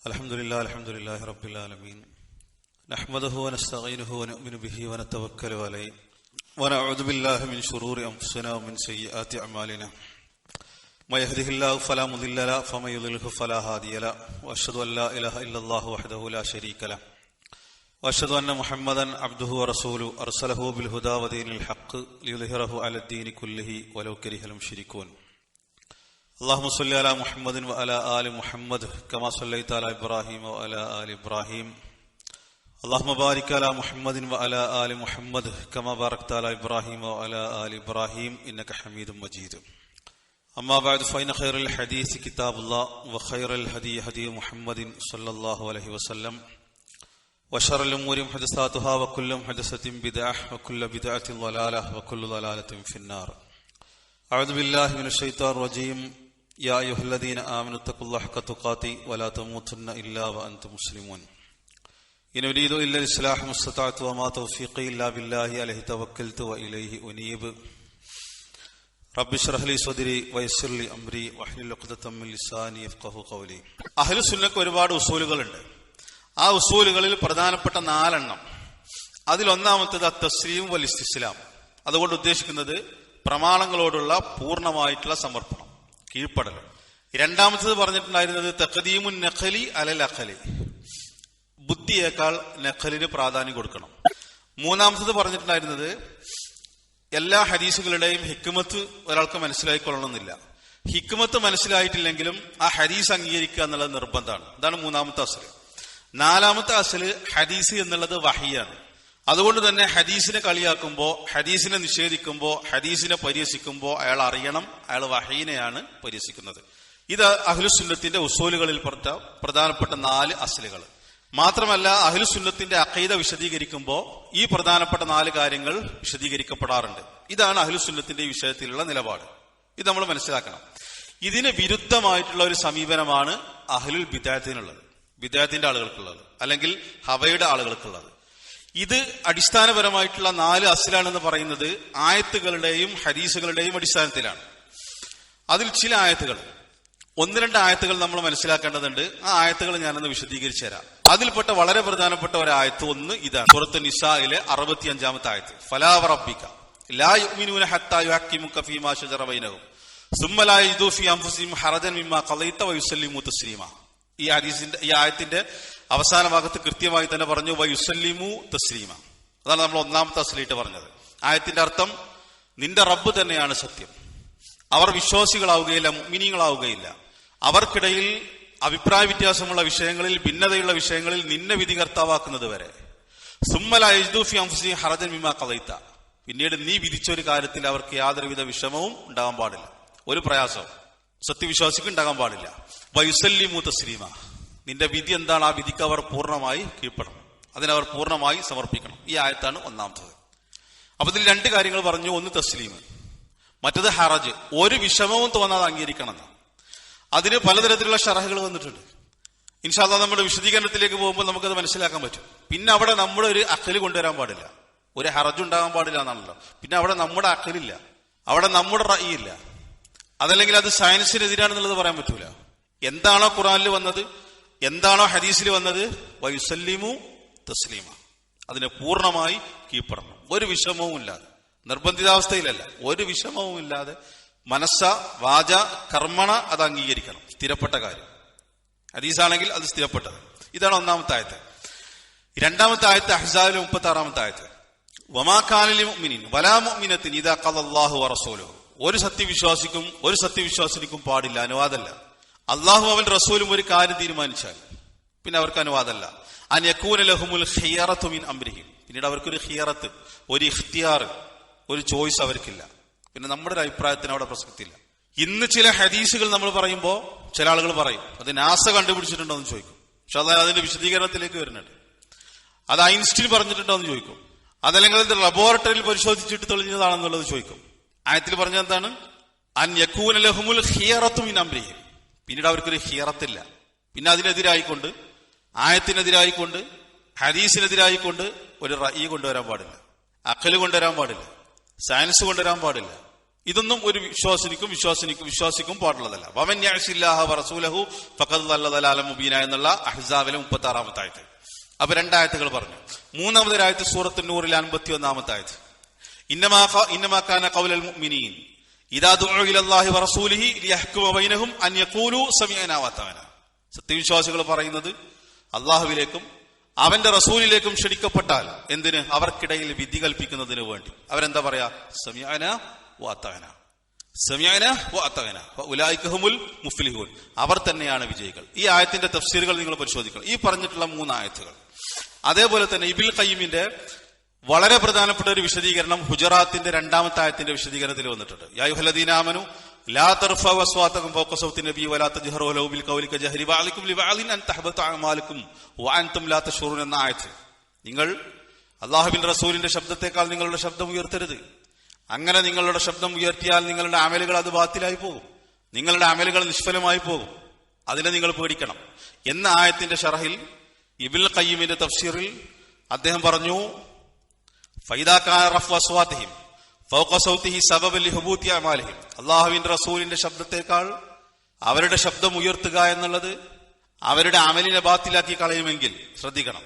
അൽഹംദുലില്ലാഹി റബ്ബിൽ ആലമീൻ നഹ്മദുഹു വനസ്തഈനുഹു വനുഅ്മിനു ബിഹി വനതവക്കലു അലൈഹി വനഊദു ബില്ലാഹി മിൻ ശുറൂരി അൻഫുസിനാ വമിൻ സയ്യിആതി അഅമാലിനാ മൻ യഹ്ദിഹില്ലാഹു ഫലാ മുദില്ല ലഹു വമൻ യുദ്ലിൽഹു ഫലാ ഹാദിയ ലഹു വഅശ്ഹദു അൻ ലാ ഇലാഹ ഇല്ലല്ലാഹു വഹ്ദഹു ലാ ശരീക ലഹു വഅശ്ഹദു അന്ന മുഹമ്മദൻ അബ്ദുഹു വറസൂലുഹു അർസലഹു ബിൽ ഹുദാ വദീനിൽ ഹഖ് ലിയുദ്ഹിറഹു അലദ്ദീനി കുല്ലിഹി വലൗ കരിഹൽ മുശ്രികൂൻ. اللهم صل على محمد وعلى آل محمد كما صليت على إبراهيم وعلى آل إبراهيم. اللهم بارك على محمد وعلى آل محمد كما باركت على إبراهيم وعلى آل إبراهيم إنك حميد مجيد. أما بعد فإن خير الحديث كتاب الله وخير الهدي هدي محمد صلى الله عليه وسلم وشر الأمور محدثاتها وكل محدثة بدعة وكل بدعة ضلالة وكل ضلالة في النار. أعوذ بالله من الشيطان الرجيم. يا أيها الذين آمنوا اتقوا الله حق تقاته ولا تموتن إلا وأنتم مسلمون. إن أريد إلا الإصلاح ما استطعت وما توفيقي إلا بالله عليه توكلت وإليه أنيب. رب اشرح لي صدري ويسر لي أمري واحلل عقدة من لساني يفقهوا قولي. അഹ്ലു സുന്നക്ക് ഒരുപാട് ഉസൂലുകളുണ്ട്. ആ ഉസൂലുകളിൽ പ്രധാനപ്പെട്ട 4 എണ്ണം. അതിലൊന്നാമത്തേത് അത്തസ്ലീം വൽ ഇസ്തിസ്ലാം. അതുകൊണ്ട് ഉദ്ദേശിക്കുന്നത് പ്രമാണങ്ങളോടുള്ള പൂർണ്ണമായിട്ടുള്ള സമർപ്പണം, കീഴ്പ്പെടൽ. രണ്ടാമത്തേത് പറഞ്ഞിട്ടുണ്ടായിരുന്നത് തഖദീമുൻ നഖലി അലൽ അഖലി, ബുദ്ധിയേക്കാൾ നഖലിന് പ്രാധാന്യം കൊടുക്കണം. മൂന്നാമത്തേത് പറഞ്ഞിട്ടുണ്ടായിരുന്നത് എല്ലാ ഹദീസുകളുടെയും ഹിക്മത്ത് ഒരാൾക്ക് മനസ്സിലായിക്കൊള്ളണമെന്നില്ല. ഹിക്മത്ത് മനസ്സിലായിട്ടില്ലെങ്കിലും ആ ഹദീസ് അംഗീകരിക്കുക എന്നുള്ളത് നിർബന്ധമാണ്. ഇതാണ് മൂന്നാമത്തെ അസ്ല്. നാലാമത്തെ അസ്ല് ഹദീസ് എന്നുള്ളത് വഹിയാണ്. അതുകൊണ്ട് തന്നെ ഹദീസിനെ കളിയാക്കുമ്പോ, ഹദീസിനെ നിഷേധിക്കുമ്പോ, ഹദീസിനെ പരിഹസിക്കുമ്പോ അയാൾ അറിയണം അയാൾ വഹീനെയാണ് പരിഹസിക്കുന്നത്. ഇത് അഹ്ലുസുന്നത്തിന്റെ ഉസൂലുകളിൽപ്പെട്ട പ്രധാനപ്പെട്ട 4 അസ്ലുകൾ. മാത്രമല്ല അഹ്ലുസുന്നത്തിന്റെ അഖീദ വിശദീകരിക്കുമ്പോൾ ഈ പ്രധാനപ്പെട്ട 4 കാര്യങ്ങൾ വിശദീകരിക്കപ്പെടാറുണ്ട്. ഇതാണ് അഹ്ലുസുന്നത്തിന്റെ വിഷയത്തിലുള്ള നിലപാട്. ഇത് നമ്മൾ മനസ്സിലാക്കണം. ഇതിന് വിരുദ്ധമായിട്ടുള്ള ഒരു സമീപനമാണ് അഹ്ലുൽ ബിദ്അത്തിനുള്ളത്, ബിദ്അത്തിന്റെ ആളുകൾക്കുള്ളത്, അല്ലെങ്കിൽ ഹവയുടെ ആളുകൾക്കുള്ളത്. ഇത് അടിസ്ഥാനപരമായിട്ടുള്ള 4 അസ്ലാണെന്ന് പറയുന്നത് ആയത്തുകളുടെയും ഹദീസുകളുടെയും അടിസ്ഥാനത്തിലാണ്. അതിൽ ചില ആയത്തുകൾ, 1-2 ആയത്തുകൾ നമ്മൾ മനസ്സിലാക്കേണ്ടതുണ്ട്. ആ ആയത്തുകൾ ഞാനൊന്ന് വിശദീകരിച്ചു തരാം. അതിൽപ്പെട്ട വളരെ പ്രധാനപ്പെട്ട ഒരായത്ത് ഒന്ന് ഇതാണ്. സൂറത്ത് നിസായിലെ 65-ാമത്തെ ആയത്ത്. ഫലാ വറബ്ബിക ലാ യുഅ്മിനൂന ഹത്താ യുഹക്കിമുക ഫീമാ ശജറ ബൈനഹും സുമ്മ ലാ യജിദൂ ഫീ അൻഫുസിഹിം ഹറജൻ മിമ്മാ ഖളൈത വയുസല്ലിമൂ തസ്ലീമാ. ഈ ആയത്തിന്റെ അവസാന ഭാഗത്ത് കൃത്യമായി തന്നെ പറഞ്ഞു വയുസല്ലിമു തസ്ലീമ. അതാണ് നമ്മൾ 1-ാമത്തെ അസ്ലായിട്ട് പറഞ്ഞത്. ആയത്തിന്റെ അർത്ഥം നിന്റെ റബ്ബ് തന്നെയാണ് സത്യം, അവർ വിശ്വാസികളാവുകയില്ല, മുഅ്മിനീങ്ങളാവുകയില്ല, അവർക്കിടയിൽ അഭിപ്രായ വ്യത്യാസമുള്ള വിഷയങ്ങളിൽ, ഭിന്നതയുള്ള വിഷയങ്ങളിൽ നിന്നെ വിധികർത്താവാക്കുന്നത് വരെ. സുമ്മ ലാ യജിദൂ ഫീ അൻഫുസിഹിം ഹറജൻ മിമ്മാ ഖളൈത, പിന്നീട് നീ വിധിച്ച ഒരു കാര്യത്തിൽ അവർക്ക് യാതൊരുവിധ വിഷമവും ഉണ്ടാകാൻ പാടില്ല, ഒരു പ്രയാസവും സത്യവിശ്വാസിക്ക് ഉണ്ടാകാൻ പാടില്ല. വയുസല്ലിമു തസ്ലീമ, നിന്റെ വിധി എന്താണ് ആ വിധിക്ക് അവർ പൂർണ്ണമായി കീഴ്പ്പെടണം, അതിനവർ പൂർണ്ണമായി സമർപ്പിക്കണം. ഈ ആയത്താണ് 1-ാമത്തത്. അപ്പൊ ഇതിൽ 2 കാര്യങ്ങൾ പറഞ്ഞു. ഒന്ന് തസ്ലീം, മറ്റത് ഹറജ്, ഒരു വിഷമവും തോന്നാതെ അംഗീകരിക്കണം. അതിന് പലതരത്തിലുള്ള ഷറഹുകൾ വന്നിട്ടുണ്ട്. ഇൻഷാ അല്ലാഹ് നമ്മുടെ വിശദീകരണത്തിലേക്ക് പോകുമ്പോൾ നമുക്കത് മനസ്സിലാക്കാൻ പറ്റും. പിന്നെ അവിടെ നമ്മുടെ ഒരു അഖല് കൊണ്ടുവരാൻ പാടില്ല, ഒരു ഹറജ് ഉണ്ടാകാൻ പാടില്ല എന്നാണല്ലോ. പിന്നെ അവിടെ നമ്മുടെ അഖലില്ല, അവിടെ നമ്മുടെ റഅയില്ല, അതല്ലെങ്കിൽ അത് സയൻസിനെതിരാണെന്നുള്ളത് പറയാൻ പറ്റൂല. എന്താണോ ഖുർആനിൽ വന്നത്, എന്താണോ ഹദീസിൽ വന്നത്, വയുസല്ലിമു തസ്ലീമ, അതിനെ പൂർണ്ണമായി കീഴ്പ്പെടണം, ഒരു വിഷമവും ഇല്ലാതെ, നിർബന്ധിതാവസ്ഥയിലല്ല, ഒരു വിഷമവും ഇല്ലാതെ മനസ്സ വാച കർമ്മണ അത് അംഗീകരിക്കണം. സ്ഥിരപ്പെട്ട കാര്യം, ഹദീസാണെങ്കിൽ അത് സ്ഥിരപ്പെട്ടത്. ഇതാണ് 1-ാമത്തെ ആയത്ത്. 2-ാമത്തെ ആയത്ത് അഹ്സാബിലെ 36-ാമത്തെ ആയത്ത്. വമാ കാന ലിൽ മുഅ്മിനീൻ വലാ മുഅ്മിനത്തിൻ ഇദാ ഖദല്ലാഹു വറസൂലുഹു, ഒരു സത്യവിശ്വാസിക്കും ഒരു സത്യവിശ്വാസിനിക്കും പാടില്ല, അനുവാദമല്ല, അള്ളാഹു അവൻ റസൂലും ഒരു കാര്യം തീരുമാനിച്ചാൽ പിന്നെ അവർക്ക് അനുവാദമല്ല. അൻ യകൂന ലഹുമുൽ ഖിയറത്തു മിൻ അംരിഹിം, പിന്നീട് അവർക്കൊരു ഖിയറത്ത്, ഒരു ഇഖ്തിയാർ, ഒരു ചോയ്സ് അവർക്കില്ല. പിന്നെ നമ്മുടെ ഒരു അഭിപ്രായത്തിന് അവിടെ പ്രസക്തിയില്ല. ഇന്ന് ചില ഹദീസുകൾ നമ്മൾ പറയുമ്പോൾ ചില ആളുകൾ പറയും അത് നാസ കണ്ടുപിടിച്ചിട്ടുണ്ടോ എന്ന് ചോദിക്കും. പക്ഷെ അത് അതിന്റെ വിശദീകരണത്തിലേക്ക് വരുന്നുണ്ട്. അത് ഐൻസ്റ്റീൻ പറഞ്ഞിട്ടുണ്ടോ എന്ന് ചോദിക്കും. അതല്ലെങ്കിൽ അത് ലബോറട്ടറിയിൽ പരിശോധിച്ചിട്ട് തെളിഞ്ഞതാണെന്നുള്ളത് ചോദിക്കും. ആയത്തിൽ പറഞ്ഞത് എന്താണ്? അൻ യകൂന ലഹുമുൽ ഖിയറത്തു മിൻ അംരിഹിം, പിന്നീട് അവർക്കൊരു ഖിയറത്തില്ല. പിന്നെ അതിനെതിരായിക്കൊണ്ട്, ആയത്തിനെതിരായിക്കൊണ്ട്, ഹദീസിനെതിരായിക്കൊണ്ട് ഒരു റഅയി കൊണ്ടുവരാൻ പാടില്ല, അഖല് കൊണ്ടുവരാൻ പാടില്ല, സയൻസ് കൊണ്ടുവരാൻ പാടില്ല, ഇതൊന്നും ഒരു വിശ്വാസിക്കും പാടുള്ളതല്ല. വമൻ യഅസില്ലാഹ വറസൂലഹു ഫഖദ് ളല്ല ളലാലൻ മുബീന എന്നുള്ള അഹ്സാബിലെ 36-ാമത്തെ ആയത്ത്. അപ്പൊ രണ്ടായത്തുകൾ പറഞ്ഞു. മൂന്നാമത്തെ ആയത്ത് സൂറത്ത് നൂറിലെ 51-ാമത്തെ ആയത്ത്. ഇന്നമാ കാന ഖൗലൽ മുഅ്മിനീൻ ഇദാ ദുഉ ഇലല്ലാഹി വറസൂലിഹി ലിയഹ്കുമ ബൈനഹും അൻ യഖൂലു സമീഅനാ വഅതഅനാ. സത്യവിശ്വാസികൾ പറയുന്നത് അല്ലാഹുവിലേക്കും അവന്റെ റസൂലിലേക്കും ക്ഷണിക്കപ്പെട്ടാൽ എന്തിന്? അവർക്കിടയിൽ വിധി കൽപ്പിക്കുന്നതിന് വേണ്ടി അവരെന്താ പറയാ? സമീഅനാ വഅതഅനാ, സമീഅനാ വഅതഅനാ വഉലൈക ഹുമുൽ മുഫ്ലിഹൂൻ. അവർ തന്നെയാണ് വിജയികൾ. ഈ ആയത്തിന്റെ തഫ്സീറുകൾ നിങ്ങൾ പരിശോധിക്കണം. ഈ പറഞ്ഞിട്ടുള്ള 3 ആയത്തുകൾ. അതേപോലെ തന്നെ ഇബ്നുൽ ഖയ്യിമിന്റെ വളരെ പ്രധാനപ്പെട്ട ഒരു വിശദീകരണം ഹുജറാത്തിന്റെ 2-ാമത്തെ ആയത്തിന്റെ വിശദീകരണത്തിൽ വന്നിട്ടുണ്ട്. യാ അയ്യുഹല്ലദീന ആമനു ലാ തർഫഉ അസ്വാതകും ഫൗക സൗത്തി നബി വലാ തജ്ഹറു ലഹു ബിൽ ഖൗലി കജഹരി ബഅലികും ലിബഅലിൻ അൻ തഹബത അഅമാലുകും വഅൻതും ലാ തശൂറൂൻ എന്ന ആയത്ത്. നിങ്ങൾ അല്ലാഹുവിന്റെ റസൂലിന്റെ ശബ്ദത്തെക്കാൾ നിങ്ങളുടെ ശബ്ദം ഉയർത്തരുത്. അങ്ങനെ നിങ്ങളുടെ ശബ്ദം ഉയർത്തിയാൽ നിങ്ങളുടെ അമലുകൾ അത് ബാത്തിലായി പോകും, നിങ്ങളുടെ അമലുകൾ നിഷ്ഫലമായി പോകും. അതിനെ നിങ്ങൾ പേടിക്കണം എന്ന ആയത്തിന്റെ ഷറഹിൽ ഇബ്നുൽ ഖയ്യിമിന്റെ തഫ്സീറിൽ അദ്ദേഹം പറഞ്ഞു, ഫൈദാ കാന റഫ്ഉ അസ്വാതിഹിം ഫൗക സൗതിഹി സബബൻ ലിഹുബൂതി അമാലിഹിം. അല്ലാഹുവിന്റെ റസൂലിന്റെ ശബ്ദത്തെക്കാൾ അവരുടെ ശബ്ദം ഉയർത്തുക എന്നുള്ളത് അവരുടെ അമലിനെ ബാത്തിലാക്കി കളയുമെങ്കിൽ ശ്രദ്ധിക്കണം.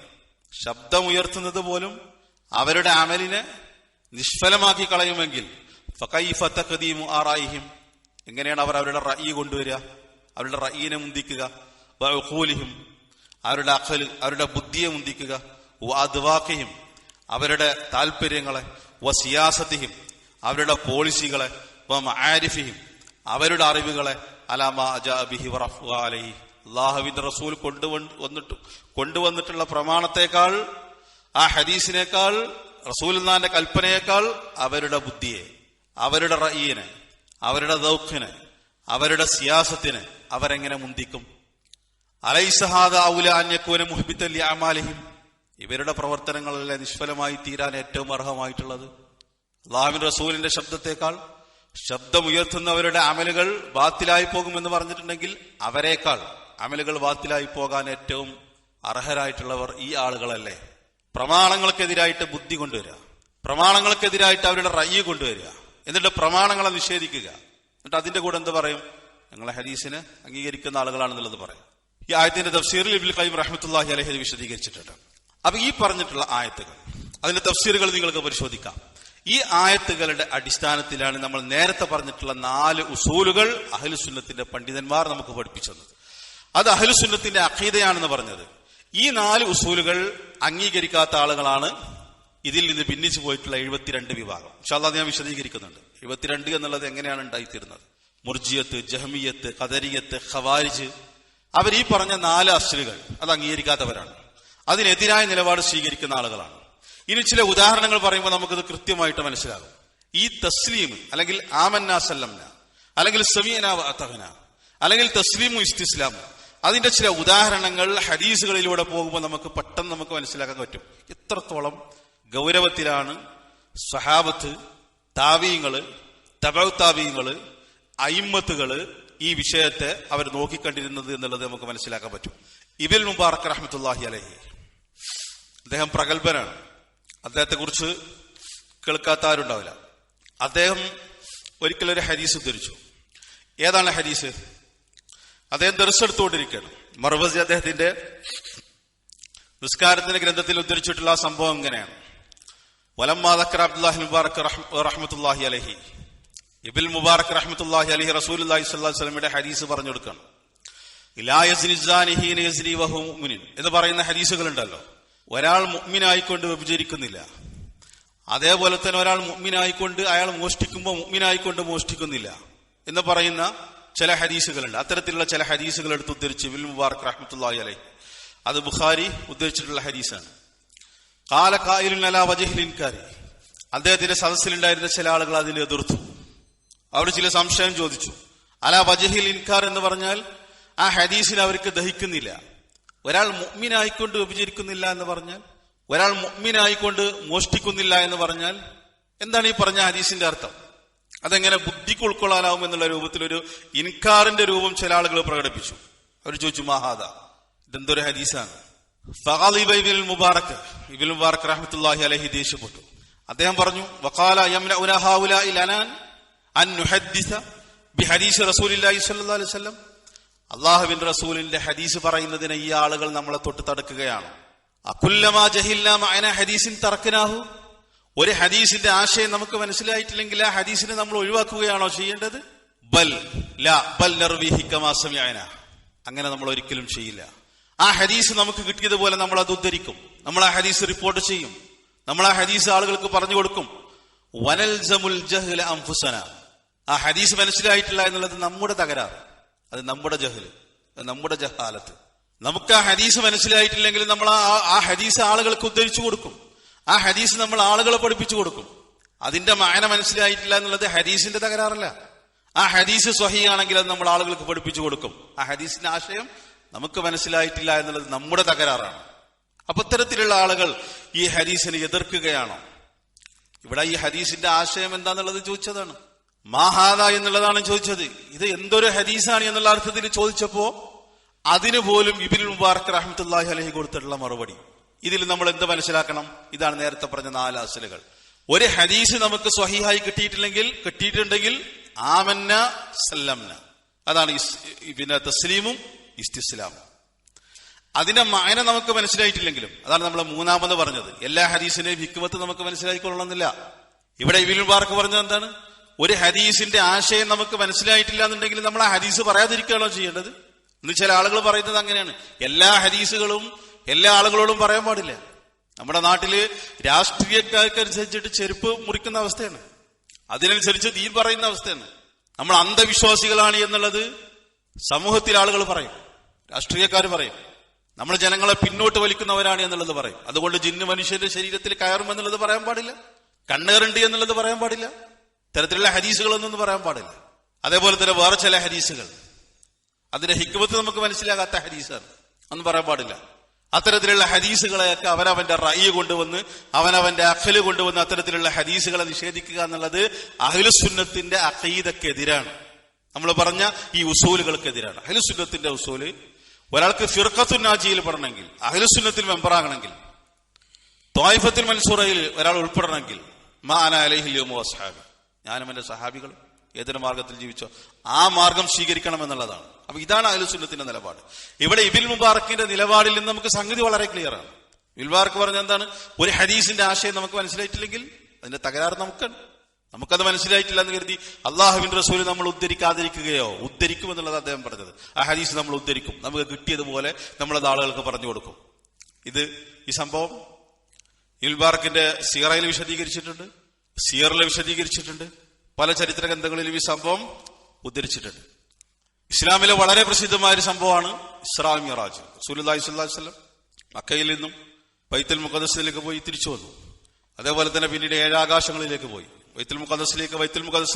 ശബ്ദം ഉയർത്തുന്നത് പോലും അവരുടെ അമലിനെ നിഷ്ഫലമാക്കി കളയുമെങ്കിൽ ഫകൈഫ തഖദീമു ആറായിഹിം, എങ്ങനെയാണ് അവർ അവരുടെ റഅയി കൊണ്ടുവരിക, അവരുടെ റഅയിനെ മുന്തിക്കുക, വഅഖൂലിഹിം അവരുടെ അഖൽ അവരുടെ ബുദ്ധിയെ മുന്തിക്കുക, വഅദ്വാഖിഹിം അവരുടെ താല്പര്യങ്ങളെ, വസിയാസത്തിഹിം അവരുടെ പോളിസികളെ, വമആരിഫിഹിം അവരുടെ അറിവുകളെ, അലാമാ അജാ ബിഹി വറഫഅ അലൈഹി അല്ലാഹുവിന്റെ റസൂൽ കൊണ്ടുവന്നിട്ടുള്ള പ്രമാണത്തെക്കാൾ, ആ ഹദീസിനേക്കാൾ, റസൂലുള്ളാഹിന്റെ കൽപ്പനയേക്കാൾ അവരുടെ ബുദ്ധിയെ, അവരുടെ റഅയിനെ, അവരുടെ ദൗഖിനെ, അവരുടെ സിയാസത്തിനെ അവരെങ്ങനെ മുന്തിക്കും? അലൈസ ഹാദാ ഔലാ അൻ യകൂന മുഹ്ബിതൻ ലിഅമാലിഹിം, ഇവരുടെ പ്രവർത്തനങ്ങളല്ലേ നിഷ്ഫലമായി തീരാൻ ഏറ്റവും അർഹമായിട്ടുള്ളത്? അല്ലാഹുവിന്റെ റസൂലിന്റെ ശബ്ദത്തെക്കാൾ ശബ്ദമുയർത്തുന്നവരുടെ അമലുകൾ ബാത്തിലായി പോകുമെന്ന് പറഞ്ഞിട്ടുണ്ടെങ്കിൽ അവരെക്കാൾ അമലുകൾ ബാത്തിലായി പോകാൻ ഏറ്റവും അർഹരായിട്ടുള്ളവർ ഈ ആളുകളല്ലേ? പ്രമാണങ്ങൾക്കെതിരായിട്ട് ബുദ്ധി കൊണ്ടുവരിക, പ്രമാണങ്ങൾക്കെതിരായിട്ട് അവരുടെ റഅയി കൊണ്ടുവരിക, എന്നിട്ട് പ്രമാണങ്ങളെ നിഷേധിക്കുക, എന്നിട്ട് അതിന്റെ കൂടെ എന്ത് പറയും? ഞങ്ങളെ ഹദീസിനെ അംഗീകരിക്കുന്ന ആളുകളാണെന്നുള്ളത് പറയും. ഈ ആയത്തിന്റെ തഫ്സീറിൽ ഇബ്നുൽ ഖയ്യിം റഹ്മത്തുള്ളാഹി അലൈഹി വിശദീകരിച്ചിട്ടുണ്ട്. അപ്പൊ ഈ പറഞ്ഞിട്ടുള്ള ആയത്തുകൾ, അതിന്റെ തഫ്സീറുകൾ നിങ്ങൾക്ക് പരിശോധിക്കാം. ഈ ആയത്തുകളുടെ അടിസ്ഥാനത്തിലാണ് നമ്മൾ നേരത്തെ പറഞ്ഞിട്ടുള്ള 4 ഉസൂലുകൾ അഹ്ലുസുന്നത്തിന്റെ പണ്ഡിതന്മാർ നമുക്ക് പഠിപ്പിച്ചത്. അത് അഹ്ലുസുന്നത്തിന്റെ അഖീദയാണെന്ന് പറഞ്ഞത്. ഈ 4 ഉസൂലുകൾ അംഗീകരിക്കാത്ത ആളുകളാണ് ഇതിൽ നിന്ന് ഭിന്നിച്ചു പോയിട്ടുള്ള 72 വിഭാഗം. ഇൻഷാ അല്ലാഹ് ഞാൻ വിശദീകരിക്കുന്നുണ്ട്. 72 എന്നുള്ളത് എങ്ങനെയാണ് ഉണ്ടായിത്തീരുന്നത്? മുർജിയത്ത്, ജഹ്മിയത്ത്, ഖദരിയത്ത്, ഖവാരിജ്, അവർ ഈ പറഞ്ഞ 4 അസ്ലുകൾ അത് അംഗീകരിക്കാത്തവരാണ്. അതിനെതിരായ നിലപാട് സ്വീകരിക്കുന്ന ആളുകളാണ്. ഇനി ചില ഉദാഹരണങ്ങൾ പറയുമ്പോൾ നമുക്കത് കൃത്യമായിട്ട് മനസ്സിലാകും. ഈ തസ്ലീം അല്ലെങ്കിൽ ആമന്നാ സല്ലംന അല്ലെങ്കിൽ സമീഅനാ വഅതഅനാ അല്ലെങ്കിൽ തസ്ലീമു ഇസ്തിസ്ലാമു, അതിന്റെ ചില ഉദാഹരണങ്ങൾ ഹദീസുകളിലൂടെ പോകുമ്പോൾ നമുക്ക് പെട്ടെന്ന് മനസ്സിലാക്കാൻ പറ്റും എത്രത്തോളം ഗൗരവത്തിലാണ് സഹാബത്ത്, താബീങ്ങള്, തബഉ താബീങ്ങള്, അയിമ്മത്തുകള് ഈ വിഷയത്തെ അവർ നോക്കിക്കണ്ടിരുന്നത് എന്നുള്ളത് നമുക്ക് മനസ്സിലാക്കാൻ പറ്റും. ഇബ്നുൽ മുബാറക് റഹ്മത്തുള്ളാഹി അലൈഹി അദ്ദേഹം പ്രഗത്ഭനാണ്. അദ്ദേഹത്തെ കുറിച്ച് കേൾക്കാത്ത ആരുണ്ടാവില്ല. അദ്ദേഹം ഒരിക്കലൊരു ഹദീസ് ഉദ്ധരിച്ചു. ഏതാണ് ഹദീസ്? അദ്ദേഹം ദർസ് എടുത്തുകൊണ്ടിരിക്കുകയാണ്. മർവസി അദ്ദേഹത്തിന്റെ നിസ്കാരത്തിന്റെ ഗ്രന്ഥത്തിൽ ഉദ്ധരിച്ചിട്ടുള്ള ആ സംഭവം ഇങ്ങനെയാണ്. വലമ്മാ ദക്കറ അബ്ദുല്ലാഹി മുബാറക് റഹ്മത്തുള്ളാഹി അലൈഹി, ഇബ്നുൽ മുബാറക് റഹ്മത്തുള്ളാഹി അലൈഹി റസൂലുള്ളാഹി സ്വല്ലല്ലാഹു അലൈഹി വസല്ലമയുടെ ഹദീസ് പറഞ്ഞു കൊടുക്കണം. ലാ യസ്നി സാനി ഹീന യസ്നി വഹു മുഅ്മിൻ എന്ന് പറയുന്ന ഹദീസുകൾ ഉണ്ടല്ലോ. ഒരാൾ മുഅ്മിനായിക്കൊണ്ട് വ്യഭിചരിക്കുന്നില്ല, അതേപോലെ തന്നെ ഒരാൾ മുഅ്മിനായിക്കൊണ്ട് അയാൾ മോഷ്ടിക്കുമ്പോൾ മുഅ്മിനായിക്കൊണ്ട് മോഷ്ടിക്കുന്നില്ല എന്ന് പറയുന്ന ചില ഹദീസുകളുണ്ട്. അത്തരത്തിലുള്ള ചില ഹദീസുകൾ എടുത്ത് ഉദ്ധരിച്ച് ഇബ്നുൽ മുബാറക് റഹ്മത്തുള്ളാഹി അലൈഹി, അത് ബുഖാരി ഉദ്ധരിച്ചിട്ടുള്ള ഹദീസാണ്. ഖാല ഖായിലുൻ അലാ വജ്ഹിൽ ഇൻകാരി, അദ്ദേഹത്തിന്റെ സദസ്സിലുണ്ടായിരുന്ന ചില ആളുകൾ അതിനെ എതിർത്തു. അവർ ചില സംശയം ചോദിച്ചു. അലാ വജ്ഹിൽ ഇൻകാർ എന്ന് പറഞ്ഞാൽ ആ ഹദീസിന് അവർക്ക് ദഹിക്കുന്നില്ല. ഒരാൾ മുഅ്മിനായിക്കൊണ്ട് വ്യഭിചരിക്കുന്നില്ല എന്ന് പറഞ്ഞാൽ, ഒരാൾ മുഅ്മിനായിക്കൊണ്ട് മോഷ്ടിക്കുന്നില്ല എന്ന് പറഞ്ഞാൽ എന്താണ് ഈ പറഞ്ഞ ഹദീസിന്റെ അർത്ഥം? അതെങ്ങനെ ബുദ്ധിക്ക് ഉൾക്കൊള്ളാനാവും എന്നുള്ള രൂപത്തിലൊരു ഇൻകാറിന്റെ രൂപം ചില ആളുകൾ പ്രകടിപ്പിച്ചു. അവർ ചോദിച്ചു, മഹാദ, ഇതെന്തൊരു ഹദീസാണ്? ഫഗളിബ ഇബ്നുൽ മുബാറക് റഹ്മത്തുള്ളാഹി അലൈഹി ദേഷ്യപ്പെട്ടു. അദ്ദേഹം പറഞ്ഞു, വഖാല യംനഉന ഹൗലാഇ ലനാൻ അൻ നുഹദ്ദിസ ബിഹദീസ് റസൂലില്ലാഹി സ്വല്ലല്ലാഹു അലൈഹി വസല്ലം, അല്ലാഹുവിന്റെ റസൂലിന്റെ ഹദീസ് പറയുന്നതിനെ ഈ ആളുകൾ നമ്മളെ തൊട്ട് തടുക്കുകയാണ്. അകുല്ലമാ ജഹിൽനാ മഅന ഹദീസിൻ തറക്നാഹു, ഒരു ഹദീസിന്റെ ആശയം നമുക്ക് മനസ്സിലായിട്ടില്ലെങ്കിൽ ആ ഹദീസിനെ നമ്മൾ ഒഴിവാക്കുകയാണോ ചെയ്യേണ്ടത്? ബൽ ലാ ബൽ നർവിഹി കമാ സമിഅനാ, അങ്ങനെ നമ്മൾ ഒരിക്കലും ചെയ്യില്ല. ആ ഹദീസ് നമുക്ക് കിട്ടിയതുപോലെ നമ്മൾ അത് ഉദ്ധരിക്കും, നമ്മൾ ആ ഹദീസ് റിപ്പോർട്ട് ചെയ്യും, നമ്മൾ ആ ഹദീസ് ആളുകൾക്ക് പറഞ്ഞു കൊടുക്കും. വനൽസമുൽ ജഹ്ല അൻഫുസന, ആ ഹദീസ് മനസ്സിലായിട്ടില്ല എന്നുള്ളത് നമ്മുടെ തകരാറ്, അത് നമ്മുടെ ജഹ്ല്, നമ്മുടെ ജഹാലത്ത്. നമുക്ക് ആ ഹദീസ് മനസ്സിലായിട്ടില്ലെങ്കിൽ നമ്മൾ ആ ഹദീസ് ആളുകൾക്ക് ഉദ്ധരിച്ചു കൊടുക്കും, ആ ഹദീസ് നമ്മൾ ആളുകളെ പഠിപ്പിച്ചു കൊടുക്കും. അതിന്റെ മാന മനസ്സിലായിട്ടില്ല എന്നുള്ളത് ഹദീസിന്റെ തകരാറല്ല. ആ ഹദീസ് സ്വഹീഹാണെങ്കിൽ അത് നമ്മൾ ആളുകൾക്ക് പഠിപ്പിച്ചു കൊടുക്കും. ആ ഹദീസിന്റെ ആശയം നമുക്ക് മനസ്സിലായിട്ടില്ല എന്നുള്ളത് നമ്മുടെ തകരാറാണ്. അപ്പൊ ഇത്തരത്തിലുള്ള ആളുകൾ ഈ ഹദീസിനെ എതിർക്കുകയാണോ? ഇവിടെ ഈ ഹദീസിന്റെ ആശയം എന്താന്നുള്ളത് ചോദിച്ചതാണ്. മാഹാദ എന്നുള്ളതാണ് ചോദിച്ചത്. ഇത് എന്തൊരു ഹദീസാണ് എന്നുള്ള അർത്ഥത്തിൽ ചോദിച്ചപ്പോ അതിന് പോലും ഇബ്നുൽ മുബാറക് റഹ്മത്തുള്ളാഹി അലൈഹി കൊടുത്തിട്ടുള്ള മറുപടി. ഇതിൽ നമ്മൾ എന്ത് മനസ്സിലാക്കണം? ഇതാണ് നേരത്തെ പറഞ്ഞ 4 അസ്ലുകൾ. ഒരു ഹദീസ് നമുക്ക് സ്വഹീഹായി കിട്ടിയിട്ടുണ്ടെങ്കിൽ ആമന്ന സല്ലംന, അതാണ് പിന്നെ തസ്ലീമും ഇസ്തിസ്ലാമും. അതിന്റെ മാന നമുക്ക് മനസ്സിലായിട്ടില്ലെങ്കിലും, അതാണ് നമ്മൾ മൂന്നാമത് പറഞ്ഞത്, എല്ലാ ഹദീസിന്റെയും ഹിക്മത്ത് നമുക്ക് മനസ്സിലായിക്കൊള്ളണമെന്നില്ല. ഇവിടെ ഇബ്നുൽ മുബാറക് പറഞ്ഞത് എന്താണ്? ഒരു ഹദീസിന്റെ ആശയം നമുക്ക് മനസ്സിലായിട്ടില്ല എന്നുണ്ടെങ്കിൽ നമ്മൾ ആ ഹദീസ് പറയാതിരിക്കുകയാണോ ചെയ്യേണ്ടത്? ഇന്ന് ചില ആളുകൾ പറയുന്നത് അങ്ങനെയാണ്, എല്ലാ ഹദീസുകളും എല്ലാ ആളുകളോടും പറയാൻ പാടില്ല. നമ്മുടെ നാട്ടില് രാഷ്ട്രീയക്കാർക്കനുസരിച്ചിട്ട് ചെരുപ്പ് മുറിക്കുന്ന അവസ്ഥയാണ്, അതിനനുസരിച്ച് ദീൻ പറയുന്ന അവസ്ഥയാണ്. നമ്മൾ അന്ധവിശ്വാസികളാണ് എന്നുള്ളത് സമൂഹത്തിൽ ആളുകൾ പറയും, രാഷ്ട്രീയക്കാർ പറയും. നമ്മൾ ജനങ്ങളെ പിന്നോട്ട് വലിക്കുന്നവരാണ് എന്നുള്ളത് പറയും. അതുകൊണ്ട് ജിന്ന് മനുഷ്യന്റെ ശരീരത്തിൽ കയറുമെന്നുള്ളത് പറയാൻ പാടില്ല, കണ്ണേറുണ്ട് എന്നുള്ളത് പറയാൻ പാടില്ല, ഇത്തരത്തിലുള്ള ഹദീസുകളൊന്നും പറയാൻ പാടില്ല. അതേപോലെ തന്നെ വേറെ ചില ഹദീസുകൾ അതിന്റെ ഹിക്മത്ത് നമുക്ക് മനസ്സിലാകാത്ത ഹദീസാണ്, ഒന്നും പറയാൻ പാടില്ല. അത്തരത്തിലുള്ള ഹദീസുകളെയൊക്കെ അവനവന്റെ റഅയ് കൊണ്ടുവന്ന് അവനവന്റെ അഖല് കൊണ്ടുവന്ന് അത്തരത്തിലുള്ള ഹദീസുകളെ നിഷേധിക്കുക എന്നുള്ളത് അഹ്ലുസുന്നത്തിന്റെ അഖീദക്കെതിരാണ്. നമ്മൾ പറഞ്ഞ ഈ ഉസൂലുകൾക്കെതിരാണ്. അഹ്ലുസുന്നത്തിന്റെ ഉസൂല്, ഒരാൾക്ക് ഫിർഖത്തുൻ നാജിയിൽ പെടണമെങ്കിൽ, അഹ്ലുസുന്നത്തിൽ മെമ്പറാകണമെങ്കിൽ, ത്വായിഫത്തുൽ മൻസൂറയിൽ ഒരാൾ ഉൾപ്പെടണമെങ്കിൽ മാ അന അലൈഹിൽ യൗമ വസ്ഹാബി, ഞാനും എന്റെ സഹാബികളും ഏതൊരു മാർഗത്തിൽ ജീവിച്ചോ ആ മാർഗം സ്വീകരിക്കണം എന്നുള്ളതാണ്. അപ്പൊ ഇതാണ് അഹ്ലുസുന്നത്തിന്റെ നിലപാട്. ഇവിടെ ഇബ്നുൽ മുബാറക്കിന്റെ നിലപാടിൽ നിന്ന് നമുക്ക് സംഗതി വളരെ ക്ലിയർ ആണ്. ഇബ്നുൽ മുബാറക് പറഞ്ഞ എന്താണ്? ഒരു ഹദീസിന്റെ ആശയം നമുക്ക് മനസ്സിലായിട്ടില്ലെങ്കിൽ അതിന്റെ തകരാറ് നമുക്കത് മനസ്സിലായിട്ടില്ല എന്ന് കരുതി അള്ളാഹുവിന്റെ റസൂൽ നമ്മൾ ഉദ്ധരിക്കും എന്നുള്ളത് അദ്ദേഹം പറഞ്ഞത്. ആ ഹദീസ് നമ്മൾ ഉദ്ധരിക്കും, നമുക്ക് കിട്ടിയതുപോലെ നമ്മളത് ആളുകൾക്ക് പറഞ്ഞു കൊടുക്കും. ഈ സംഭവം ഇബ്നുൽ മുബാറക്കിന്റെ സീറയിൽ വിശദീകരിച്ചിട്ടുണ്ട്, സിയറിൽ വിശദീകരിച്ചിട്ടുണ്ട്, പല ചരിത്ര ഗ്രന്ഥങ്ങളിലും ഈ സംഭവം ഉദ്ധരിച്ചിട്ടുണ്ട്. ഇസ്ലാമിലെ വളരെ പ്രസിദ്ധമായ ഒരു സംഭവമാണ് ഇസ്രാ മിഅ്റാജ്. റസൂലുള്ളാഹി സ്വല്ലല്ലാഹു അലൈഹി വസല്ലം മക്കയിൽ നിന്നും ബൈത്തുൽ മുഖദ്ദസിലേക്ക് പോയി തിരിച്ചു വന്നു. അതേപോലെ തന്നെ പിന്നീട് 7 ആകാശങ്ങളിലേക്ക് പോയി. ബൈത്തുൽ മുഖദ്ദസിൽ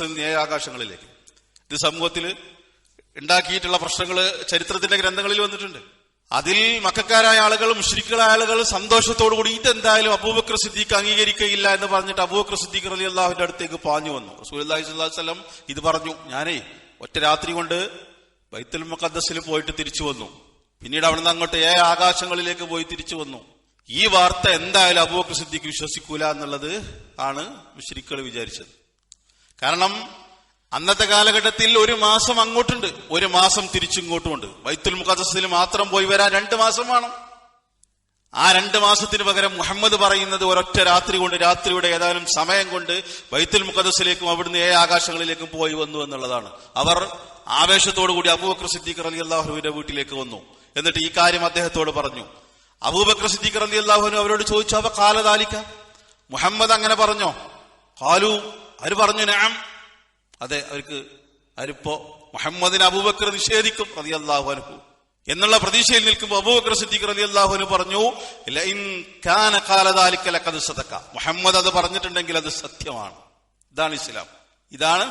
നിന്ന് 7 ആകാശങ്ങളിലേക്ക്. ഇത് സമൂഹത്തിൽ ഉണ്ടാക്കിയിട്ടുള്ള പ്രശ്നങ്ങൾ ചരിത്രത്തിന്റെ ഗ്രന്ഥങ്ങളിൽ വന്നിട്ടുണ്ട്. അതിൽ മക്കക്കാരായ ആളുകൾ, മുശ്രിക്കുകളായ ആളുകൾ സന്തോഷത്തോടുകൂടി ഇതെന്തായാലും അബൂബക്കർ സിദ്ദീഖ് അംഗീകരിക്കുകയില്ല എന്ന് പറഞ്ഞിട്ട് അബൂബക്കർ സിദ്ദീഖ് റളിയല്ലാഹുവിന്റെ അടുത്തേക്ക് പാഞ്ഞു വന്നു. റസൂലുള്ളാഹി സ്വല്ലല്ലാഹു അലൈഹി വസല്ലം ഇത് പറഞ്ഞു, ഞാനേ ഒറ്റ രാത്രി കൊണ്ട് ബൈത്തുൽ മുഖദ്ദസിൽ പോയിട്ട് തിരിച്ചു വന്നു, പിന്നീട് അവിടുന്ന് അങ്ങോട്ട് 7 ആകാശങ്ങളിലേക്ക് പോയി തിരിച്ചു വന്നു. ഈ വാർത്ത എന്തായാലും അബൂബക്കർ സിദ്ദീഖ് വിശ്വസിക്കൂല എന്നുള്ളത് ആണ് മുശ്രിക്കുകൾ വിചാരിച്ചത്. കാരണം അന്നത്തെ കാലഘട്ടത്തിൽ 1 മാസം അങ്ങോട്ടുണ്ട്, 1 മാസം തിരിച്ചിങ്ങോട്ടുമുണ്ട്. ബൈത്തുൽ മുഖദ്ദസിൽ മാത്രം പോയി വരാൻ 2 മാസം വേണം. ആ 2 മാസത്തിന് പകരം മുഹമ്മദ് പറയുന്നത് ഒരൊറ്റ രാത്രി കൊണ്ട്, രാത്രിയുടെ ഏതാനും സമയം കൊണ്ട് ബൈത്തുൽ മുഖദ്ദസിലേക്കും അവിടുന്ന് 7 ആകാശങ്ങളിലേക്കും പോയി വന്നു എന്നുള്ളതാണ്. അവർ ആവേശത്തോടുകൂടി അബൂബക്കർ സിദ്ദീഖ് റളിയല്ലാഹുവിന്റെ വീട്ടിലേക്ക് വന്നു. എന്നിട്ട് ഈ കാര്യം അദ്ദേഹത്തോട് പറഞ്ഞു. അബൂബക്കർ സിദ്ദീഖ് റളിയല്ലാഹു അൻഹു അവരോട് ചോദിച്ചു, അവ ഖാല ദാലിക, മുഹമ്മദ് അങ്ങനെ പറഞ്ഞോ? ഖാലു, അവർ പറഞ്ഞു നഅം, അതെ. അവരിപ്പോ മുഹമ്മദിനെ അബൂബക്കർ നിഷേധിക്കും റളിയല്ലാഹു അൻഹു എന്നുള്ള പ്രതീക്ഷയിൽ നിൽക്കുമ്പോൾ അബൂബക്കർ സിദ്ദീഖ് റളിയല്ലാഹു അൻഹു പറഞ്ഞു, ലഇൻ കാന ഖാല ദാലിക ലഖദ് സദഖ, മുഹമ്മദ് അത് പറഞ്ഞിട്ടുണ്ടെങ്കിൽ അത് സത്യമാണ്. ഇതാണ് ഇസ്ലാം, ഇതാണ്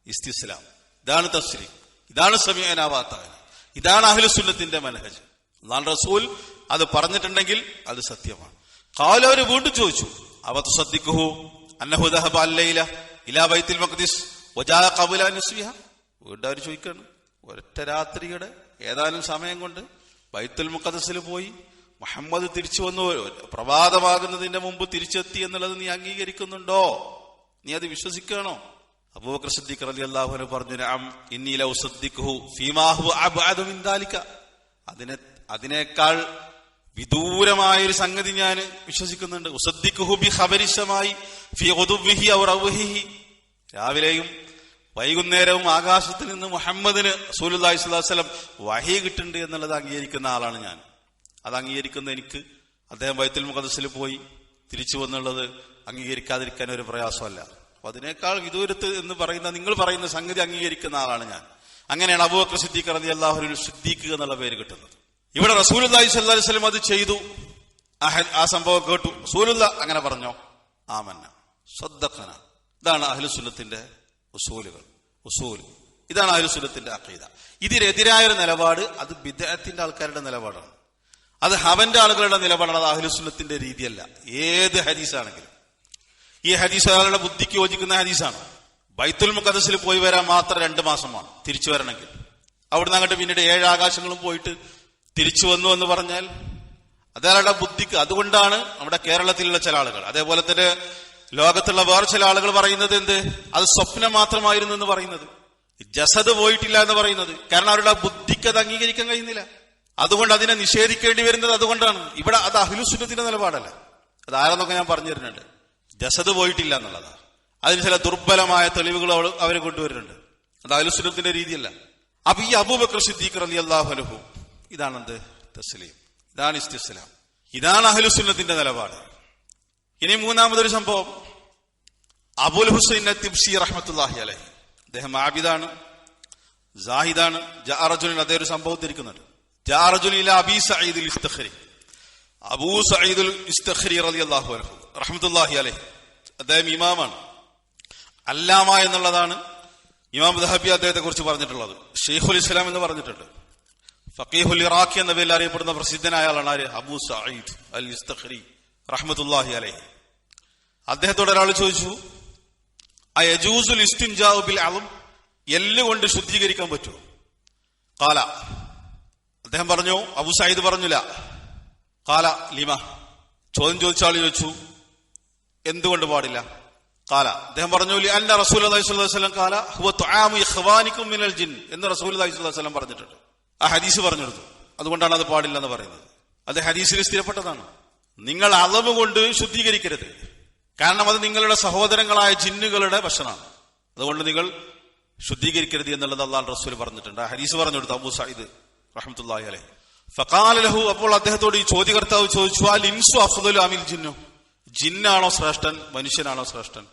ഇസ്തിസ്ലാം, ഇതാണ് തസ്ലീം, ഇതാണ് സമീഅനാ വഅതഅന, ഇതാണ് അഹ്ലുസുന്നത്തിന്റെ മനഹജ്. അല്ലാഹുവിന്റെ റസൂൽ അത് പറഞ്ഞിട്ടുണ്ടെങ്കിൽ അത് സത്യമാണ്. ഖാല, അവർ വീണ്ടും ചോദിച്ചു, അവ തുസദ്ദിഖുഹു അന്നഹു ദഹബ അല്ലൈല ഇലാ ബൈത്തുൽ മഖ്ദിസ് വജാഅ ഖബല അൻ യുസ്ബിഹ. വീണ്ടും അവർ ചോദിക്കാണ്, ഒരൊറ്റ രാത്രിയുടെ ഏതാനും സമയം കൊണ്ട് ബൈത്തുൽ മുഖദ്ദസിൽ പോയി മുഹമ്മദ് തിരിച്ചു വന്നു, പ്രഭാതമാകുന്നതിന്റെ മുമ്പ് തിരിച്ചെത്തി എന്നുള്ളത് നീ അംഗീകരിക്കുന്നുണ്ടോ? നീ അത് വിശ്വസിക്കണോ? അബൂബക്കർ സിദ്ദീഖ് റളിയല്ലാഹു അൻഹു പറഞ്ഞു, നഅം ഇന്നി ലൗ സദ്ദിഖുഹു ഫീമാ ഹുവ അബ്അദു മിൻ ദാലിക. അതിനേക്കാൾ വിദൂരമായൊരു സംഗതി ഞാൻ വിശ്വസിക്കുന്നുണ്ട്. ഉസദ്ദിഖുഹു ബി ഖബരി സമായി ഫീ ഗുദുവിഹി ഔ റൗഹിഹി. രാവിലെയും വൈകുന്നേരവും ആകാശത്തിൽ നിന്ന് മുഹമ്മദിന് റസൂലുള്ളാഹി സ്വല്ലല്ലാഹു അലൈഹി വസല്ലം വഹി കിട്ടുന്നുണ്ട് എന്നുള്ളത് അംഗീകരിക്കുന്ന ആളാണ് ഞാൻ. അത് അംഗീകരിക്കുന്ന എനിക്ക് അദ്ദേഹം ബൈത്തുൽ മുഖദ്ദസിൽ പോയി തിരിച്ചു വന്നുള്ളത് അംഗീകരിക്കാതിരിക്കാൻ ഒരു പ്രയാസമല്ല. അപ്പൊ അതിനേക്കാൾ വിദൂരത്ത് എന്ന് പറയുന്ന നിങ്ങൾ പറയുന്ന സംഗതി അംഗീകരിക്കുന്ന ആളാണ് ഞാൻ. അങ്ങനെയാണ് അബൂബക്കർ സിദ്ദീഖ് റളിയല്ലാഹു അൻഹു സിദ്ദീഖ് എന്നുള്ള പേര് കിട്ടുന്നത്. ഇവിടെ റസൂലുള്ളാഹി സ്വല്ലല്ലാഹു അലൈഹി വസല്ലം അത് ചെയ്തു, ആ സംഭവം കേട്ടു. റസൂലുള്ളാഹി അങ്ങനെ പറഞ്ഞോ, ആമന്ന സദ്ദഖന. ഇതാണ് അഹ്ലുസുന്നത്തിന്റെ ഉസൂൽ. ഇതാണ് അഹ്ലുസുന്നത്തിന്റെ അഖീദ. ഇതിനെതിരായൊരു നിലപാട് അത് ബിദ്അത്തിന്റെ ആൾക്കാരുടെ നിലപാടാണ്, അത് ഹവന്റെ ആളുകളുടെ നിലപാടാണ്. അത് അഹ്ലുസുന്നത്തിന്റെ രീതിയല്ല. ഏത് ഹദീസാണെങ്കിലും ഈ ഹദീസ് ഒരാളുടെ ബുദ്ധിക്ക് യോജിക്കുന്ന ഹദീസാണ്. ബൈത്തുൽ മുഖദ്ദസിൽ പോയി വരാൻ മാത്രം 2 മാസമാണ് തിരിച്ചു വരണമെങ്കിൽ. അവിടുന്ന് അങ്ങോട്ട് പിന്നീട് 7 ആകാശങ്ങളും പോയിട്ട് തിരിച്ചു വന്നു എന്ന് പറഞ്ഞാൽ അതയാളുടെ ബുദ്ധിക്ക്. അതുകൊണ്ടാണ് നമ്മുടെ കേരളത്തിലുള്ള ചില ആളുകൾ, അതേപോലെ തന്നെ ലോകത്തുള്ള വേറെ ചില ആളുകൾ പറയുന്നത് എന്ത്, അത് സ്വപ്നം മാത്രമായിരുന്നു എന്ന് പറയുന്നത്, ജസദ് പോയിട്ടില്ല എന്ന് പറയുന്നത്. കാരണം അവരുടെ ബുദ്ധിക്ക് അത് അംഗീകരിക്കാൻ കഴിയുന്നില്ല. അതുകൊണ്ട് അതിനെ നിഷേധിക്കേണ്ടി വരുന്നത് അതുകൊണ്ടാണ്. ഇവിടെ അത് അഹ്ലുസുന്നത്തിന്റെ നിലപാടല്ല. അത് ആരെന്നൊക്കെ ഞാൻ പറഞ്ഞു തരുന്നുണ്ട്. ജസദ് പോയിട്ടില്ല എന്നുള്ളതാണ്. അതിന് ചില ദുർബലമായ തെളിവുകൾ അവർ കൊണ്ടുവരുന്നുണ്ട്. അത് അഹ്ലുസുന്നത്തിന്റെ രീതിയല്ല. അപ്പൊ ഈ അബൂബക്കർ സിദ്ദീഖ് റളിയല്ലാഹു അൻഹു ഇതാണെന്ത് തസ്ലീം, ഇതാണ് ഇസ്തിസ്ലാം, ഇതാണ് അഹ്ലുസുന്നത്തിന്റെ നിലപാട്. ഇനി മൂന്നാമതൊരു സംഭവം, അബുൽ ഹുസൈൻ അത്തിബ്സി റഹ്മത്തുള്ളാഹി അലൈഹി. അദ്ദേഹം ആബിദാണ്, സാഹിദാണ്. ജാറജുലിൻ അതേ ഒരു സംഭവം തിരിക്കുന്നുണ്ട്. ജാറജുലിൻ അബീ സഈദ് അൽ ഇസ്തഖരി, അബൂ സഈദ് അൽ ഇസ്തഖരി റളിയല്ലാഹു അൻഹു റഹ്മത്തുള്ളാഹി അലൈഹി. അദ്ദേഹം ഇമാമാണ്, അല്ലാമ എന്നുള്ളതാണ് ഇമാം ദഹബി അദ്ദേഹത്തെ കുറിച്ച് പറഞ്ഞിട്ടുള്ളത്. ഷെയ്ഖുൽ ഇസ്ലാം എന്ന് പറഞ്ഞിട്ടുണ്ട്. ഫഖീഹുൽ ഇറാഖി എന്ന പേരിൽ അറിയപ്പെടുന്ന പ്രസിദ്ധനായ ആളാണ് ആര്, അബൂ സഈദ് അൽ ഇസ്തഖരി റഹ്മത്തുള്ളാഹി അലൈഹി. അദ്ദേഹത്തോട് ഒരാൾ ചോദിച്ചു, അയജൂസുൽ ഇസ്തിൻജാഉ ബിൽ അളം, എല്ല് കൊണ്ട് ശുദ്ധീകരിക്കാൻ പറ്റുമോ? ഖാല, അദ്ദേഹം പറഞ്ഞു, അബൂ സഈദ് പറഞ്ഞില്ല. ഖാല ലിമ, ചോദ്യം ചോദിച്ച ആൾ ചോദിച്ചു എന്തുകൊണ്ട് പാടില്ല? ഖാല, അദ്ദേഹം പറഞ്ഞു, അന്ന റസൂലുള്ളാഹി സ്വല്ലല്ലാഹു അലൈഹി വസല്ലം ഖാല ഹുവ തുആമു ഇഖ്വാനികും മിനൽ ജിൻ എന്ന് റസൂലുള്ളാഹി സ്വല്ലല്ലാഹു അലൈഹി വസല്ലം പറഞ്ഞിട്ടുണ്ട്. ആ ഹദീസ് പറഞ്ഞെടുത്തു. അതുകൊണ്ടാണ് അത് പാടില്ല എന്ന് പറയുന്നത്. അത് ഹദീസിൽ സ്ഥിരപ്പെട്ടതാണ്. നിങ്ങൾ അളവ് കൊണ്ട് ശുദ്ധീകരിക്കരുത്, കാരണം അത് നിങ്ങളുടെ സഹോദരങ്ങളായ ജിന്നുകളുടെ ഭക്ഷണമാണ്. അതുകൊണ്ട് നിങ്ങൾ ശുദ്ധീകരിക്കരുത് എന്നുള്ളത് അല്ലാഹുവിന്റെ റസൂൽ പറഞ്ഞിട്ടുണ്ട്. ആ ഹദീസ് പറഞ്ഞു കൊടുത്തു അബൂ സഈദ് റഹ്മത്തുള്ളാഹി അലൈഹി. ഫഖാല ലഹു, അപ്പോൾ അദ്ദേഹത്തോട് ഈ ചോദ്യകർത്താവ് ചോദിച്ചു, അൽ ഇൻസു അഫ്ദലു അമിൽ ജിന്നു, ജിന്നാണോ ശ്രേഷ്ഠൻ മനുഷ്യനാണോ ശ്രേഷ്ഠൻ?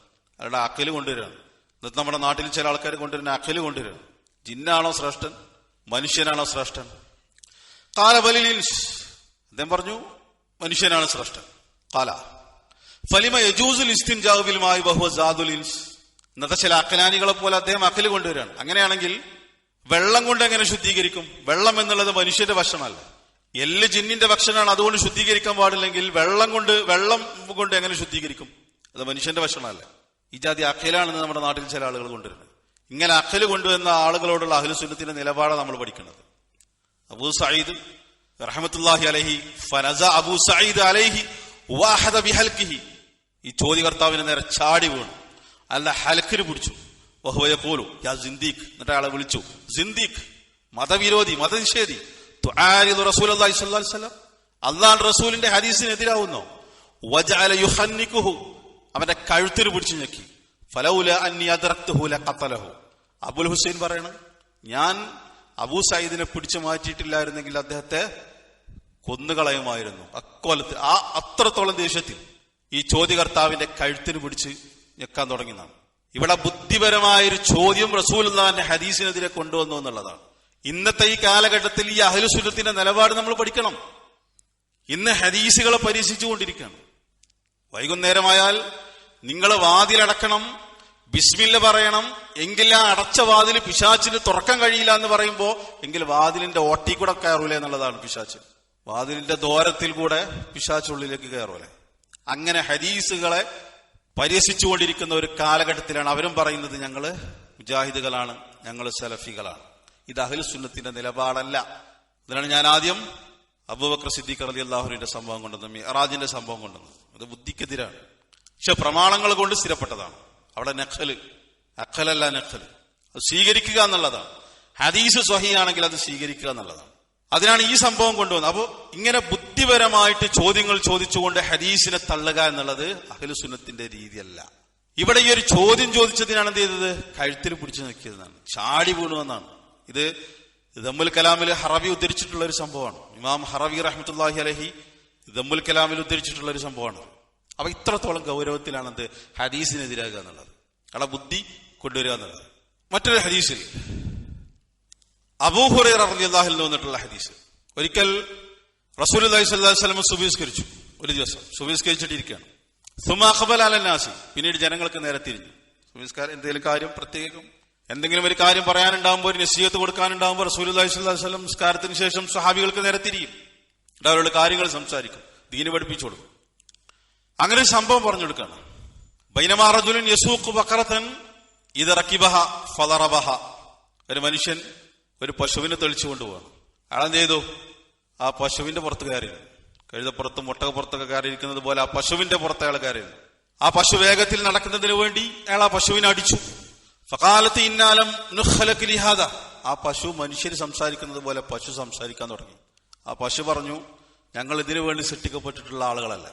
അവരുടെ അക്കല് കൊണ്ടുവരികയാണ്. എന്നിട്ട് നമ്മുടെ നാട്ടിൽ ചില ആൾക്കാർ കൊണ്ടുവരുന്ന അക്കല് കൊണ്ടുവരികയാണ്. ജിന്നാണോ ശ്രേഷ്ഠൻ മനുഷ്യനാണോ ശ്രേഷ്ഠൻ? ഖാല ബലിൽ ഇൻസ്, അദ്ദേഹം പറഞ്ഞു മനുഷ്യനാണ് ശ്രേഷ്ഠൻ. ഖാല ഫലിമ യജൂസുൽ ഇസ്തിൻജാഉ ബിൽ മാഇ വഹുവ സാദുൽ ഇൻസ്. ഇന്നത്തെ ചില അക്കലാനികളെ പോലെ അദ്ദേഹം അക്കല് കൊണ്ടുവരികയാണ്. അങ്ങനെയാണെങ്കിൽ വെള്ളം കൊണ്ട് എങ്ങനെ ശുദ്ധീകരിക്കും? വെള്ളം എന്നുള്ളത് മനുഷ്യന്റെ ഭക്ഷണമല്ല, എല്ല് ജിന്നിന്റെ ഭക്ഷണമാണ്. അതുകൊണ്ട് ശുദ്ധീകരിക്കാൻ പാടില്ലെങ്കിൽ വെള്ളം കൊണ്ട് എങ്ങനെ ശുദ്ധീകരിക്കും? അത് മനുഷ്യന്റെ ഭക്ഷണമല്ല. ഈ ജാതി അഖിലാണെന്ന് നമ്മുടെ നാട്ടിൽ ചില ആളുകൾ കൊണ്ടുവരുന്നത്. ഇങ്ങനെ അഖില് കൊണ്ടുവന്ന ആളുകളോടുള്ള അഹ്ലുസുന്നത്തിന്റെ നിലപാടാണ് നമ്മൾ പഠിക്കുന്നത്. അബൂ സഈദ് റഹ്മത്തുള്ളാഹി അലൈഹി ഫനസ അബൂ സഈദ് അലൈഹി വഹദ ബിഹൽഖിഹി, ഈ ചോദ്യകർത്താവിനെ നേരെ ചാടി വീണു, അല്ല ഹൽക്കിന് പിടിച്ചു. വഹുവ യഖൂലു യാ സിന്ദീഖ്, എന്നിട്ട് അയാളെ വിളിച്ചു സിന്ദീഖ്, മതവിരോധി, മതനിഷേധി. തുആരിദു റസൂലുള്ളാഹി സ്വല്ലല്ലാഹു അലൈഹി വസല്ലം, അല്ലാഹുവിന്റെ റസൂലിന്റെ ഹദീസിനെതിരാവുന്നു. വജഅല യുഖന്നിഖുഹു, അവന്റെ കഴുത്തിന് പിടിച്ചു ഞെക്കി. ഫലൗല അന്നി അദ്റക്തുഹു ലഖതലഹു. അബുൽ ഹുസൈൻ പറയണ, ഞാൻ അബൂ സഈദിനെ പിടിച്ചു മാറ്റിയിട്ടില്ലായിരുന്നെങ്കിൽ അദ്ദേഹത്തെ കൊന്നുകളയുമായിരുന്നു. അക്കോലത്തിൽ അത്രത്തോളം ദേഷ്യത്തിൽ ഈ ചോദ്യകർത്താവിന്റെ കഴുത്തിന് പിടിച്ച് ഞെക്കാൻ തുടങ്ങിയതാണ്. ഇവിടെ ബുദ്ധിപരമായൊരു ചോദ്യം റസൂലുള്ളാഹിന്റെ ഹദീസിനെതിരെ കൊണ്ടുവന്നു എന്നുള്ളതാണ്. ഇന്നത്തെ ഈ കാലഘട്ടത്തിൽ ഈ അഹ്ലുസുന്നത്തിന്റെ നിലപാട് നമ്മൾ പഠിക്കണം. ഇന്ന് ഹദീസുകളെ പരീക്ഷിച്ചുകൊണ്ടിരിക്കുകയാണ്. വൈകുന്നേരമായാൽ നിങ്ങൾ വാതിലടക്കണം, ബിസ്മില്ല പറയണം, എങ്കിൽ ആ അടച്ച വാതിൽ പിശാച്ചിന് തുറക്കാൻ കഴിയില്ല എന്ന് പറയുമ്പോ എങ്കിൽ വാതിലിന്റെ ഓട്ടി കൂടെ കയറൂലേ എന്നുള്ളതാണ് പിശാച്ച്. വാതിലിന്റെ ദ്വാരത്തിൽ കൂടെ പിശാച്ചുള്ളിലേക്ക് കയറൂലേ. അങ്ങനെ ഹദീസുകളെ പരിഹസിച്ചുകൊണ്ടിരിക്കുന്ന ഒരു കാലഘട്ടത്തിലാണ് അവരും പറയുന്നത് ഞങ്ങള് മുജാഹിദുകളാണ്, ഞങ്ങൾ സലഫികളാണ്. ഇത് അഹ്ലുസുന്നത്തിന്റെ നിലപാടല്ല. അതിനാണ് ഞാൻ ആദ്യം അബൂബക്കർ സിദ്ദീഖ് റളിയല്ലാഹു അൻഹുവിന്റെ സംഭവം കൊണ്ടുവന്നത്, മിഅ്റാജിന്റെ സംഭവം കൊണ്ടുവന്നത്. അത് ബുദ്ധിക്കെതിരാണ്, പക്ഷെ പ്രമാണങ്ങൾ കൊണ്ട് സ്ഥിരപ്പെട്ടതാണ്. അവിടെ നഖല് അഖലല്ല നഖൽ. അത് സ്വീകരിക്കുക എന്നുള്ളതാണ്. ഹദീസ് സ്വഹീഹാണെങ്കിൽ അത് സ്വീകരിക്കുക എന്നുള്ളതാണ്. അതിനാണ് ഈ സംഭവം കൊണ്ടുവന്നത്. അപ്പോ ഇങ്ങനെ ബുദ്ധിപരമായിട്ട് ചോദ്യങ്ങൾ ചോദിച്ചുകൊണ്ട് ഹദീസിനെ തള്ളുക എന്നുള്ളത് അഹ്ലു സുന്നത്തിന്റെ രീതിയല്ല. ഇവിടെ ഈ ഒരു ചോദ്യം ചോദിച്ചതിനാണ് എന്ത് ചെയ്തത്? കഴുത്തിൽ പിടിച്ചു നിൽക്കിയതാണ്, ചാടി വീണുവെന്നാണ്. ഇത് ദമ്മുൽ കലാമിൽ ഹറവി ഉദ്ധരിച്ചിട്ടുള്ള ഒരു സംഭവമാണ്. ഇമാം ഹറവി റഹ്മത്തുള്ളാഹി അലൈഹി ദമ്മുൽ കലാമിൽ ഉദ്ധരിച്ചിട്ടുള്ള ഒരു സംഭവമാണ്. അപ്പൊ ഇത്രത്തോളം ഗൗരവത്തിലാണ് എന്ത് ഹദീസിനെതിരാകുക എന്നുള്ളത്, അവിടെ ബുദ്ധി കൊണ്ടുവരിക എന്നുള്ളത്. മറ്റൊരു ഹദീസിൽ അബൂ ഹുറൈറ റളിയല്ലാഹു അൻഹു വന്നിട്ടുള്ള ഹദീസ്, ഒരിക്കൽ റസൂലുള്ളാഹി സ്വല്ലല്ലാഹു അലൈഹി വസല്ലം സുബഹിസ്കരിച്ചു. ഒരു ദിവസം സുബഹിസ്കരിച്ചിട്ടിരിക്കുകയാണ്. സുമാ ഖബല അലന്നാസി, പിന്നീട് ജനങ്ങൾക്ക് നേരെ തിരിഞ്ഞു. സുബഹിസ്കാരം എന്തെങ്കിലും കാര്യം പ്രത്യേകം എന്തെങ്കിലും ഒരു കാര്യം പറയാനുണ്ടാകുമ്പോൾ, ഒരു നസീഹത്ത് കൊടുക്കാനുണ്ടാകുമ്പോൾ റസൂലുള്ളാഹി സ്വല്ലല്ലാഹു അലൈഹി വസല്ലം നിസ്കാരത്തിന് ശേഷം സ്വഹാബികൾക്ക് നേരെ തിരിയും. അവരോട് കാര്യങ്ങൾ സംസാരിക്കും, ദീന് പഠിപ്പിച്ചു കൊടുക്കും. അങ്ങനെ ഒരു സംഭവം പറഞ്ഞു കൊടുക്കുകയാണ്. ബൈനമാ റജുലുൻ യസൂഖു ബഖറതൻ ഇദ റകിബഹ ഫളറബഹ. ഒരു മനുഷ്യൻ ഒരു പശുവിനെ തെളിച്ചു കൊണ്ടുപോകണം. അയാളെന്ത് ചെയ്തു? ആ പശുവിന്റെ പുറത്ത് കയറി. കഴുതപ്പുറത്തും ഒട്ടകപ്പുറത്തൊക്കെ കയറിയിരിക്കുന്നത് പോലെ ആ പശുവിന്റെ പുറത്ത് അയാൾ കയറി. ആ പശു വേഗത്തിൽ നടക്കുന്നതിന് വേണ്ടി അയാൾ ആ പശുവിനെ അടിച്ചു. ഫഖാലത്ത് ഇന്നാലം നുഖ്ലക ലിഹാദ. ആ പശു മനുഷ്യർ സംസാരിക്കുന്നത് പോലെ പശു സംസാരിക്കാൻ തുടങ്ങി. ആ പശു പറഞ്ഞു, ഞങ്ങൾ ഇതിനു വേണ്ടി സൃഷ്ടിക്കപ്പെട്ടിട്ടുള്ള ആളുകളല്ല,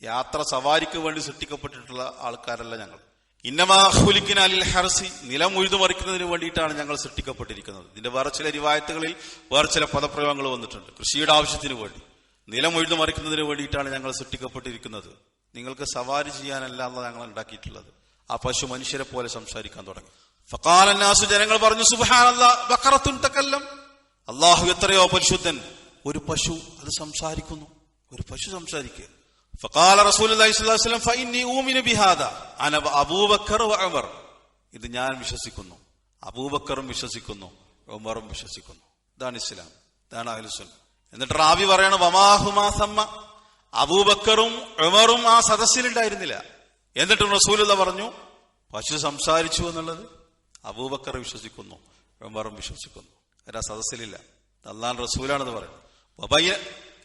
യാത്ര സവാരിക്ക് വേണ്ടി സൃഷ്ടിക്കപ്പെട്ടിട്ടുള്ള ആൾക്കാരല്ല ഞങ്ങൾ. ഇന്നമാ ഖുലിഖ്നാ ലിൽ ഹർസി, നിലം ഉഴുതു മറിക്കുന്നതിന് വേണ്ടിയിട്ടാണ് ഞങ്ങൾ സൃഷ്ടിക്കപ്പെട്ടിരിക്കുന്നത്. ഇതിന്റെ വേറെ ചില റിവായത്തുകളിൽ വേറെ ചില പദപ്രയോഗങ്ങൾ വന്നിട്ടുണ്ട്. കൃഷിയുടെ ആവശ്യത്തിന് വേണ്ടി, നിലം ഉഴുതു മറിക്കുന്നതിന് വേണ്ടിയിട്ടാണ് ഞങ്ങൾ സൃഷ്ടിക്കപ്പെട്ടിരിക്കുന്നത്. നിങ്ങൾക്ക് സവാരി ചെയ്യാനല്ല ഞങ്ങൾ ഉണ്ടാക്കിയിട്ടുള്ളത്. ആ പശു മനുഷ്യരെ പോലെ സംസാരിക്കാൻ തുടങ്ങി. ഫഖാല അന്നാസു, ജനങ്ങൾ പറഞ്ഞു, സുബ്ഹാനല്ലാഹ് ബഖറത്തുൻ തകല്ലം. അല്ലാഹു എത്രയോ പരിശുദ്ധൻ, ഒരു പശു അത് സംസാരിക്കുന്നു, ഒരു പശു സംസാരിക്കുക. ഫഖാല റസൂലുള്ളാഹി സ്വല്ലല്ലാഹു അലൈഹി വസല്ലം ഫഇന്നി ഊമിനു ബിഹാദാ അന അബൂബക്കർ വഉമർ. ഇത് ഞാൻ വിശ്വസിക്കുന്നു, അബൂബക്കറും വിശ്വസിക്കുന്നു, ഉമറും വിശ്വസിക്കുന്നു. ഇതാണ് ഇസ്ലാം, ഇതാണ് അഹ്ലുസ് സുന്ന. എന്നിട്ട് റാവി പറയണം, വമാഹുമാ സമ്മ. അബൂബക്കറും ഉമറും ആ സദസ്സിലുണ്ടായിരുന്നില്ല. എന്നിട്ടും റസൂലുള്ളാഹി പറഞ്ഞു, പശു സംസാരിച്ചു എന്നുള്ളത് അബൂബക്കർ വിശ്വസിക്കുന്നു, ഉമറും വിശ്വസിക്കുന്നു. ആ സദസ്സിലില്ല, അല്ലാഹുവിന്റെ റസൂലാണെന്ന് പറയുന്നത്.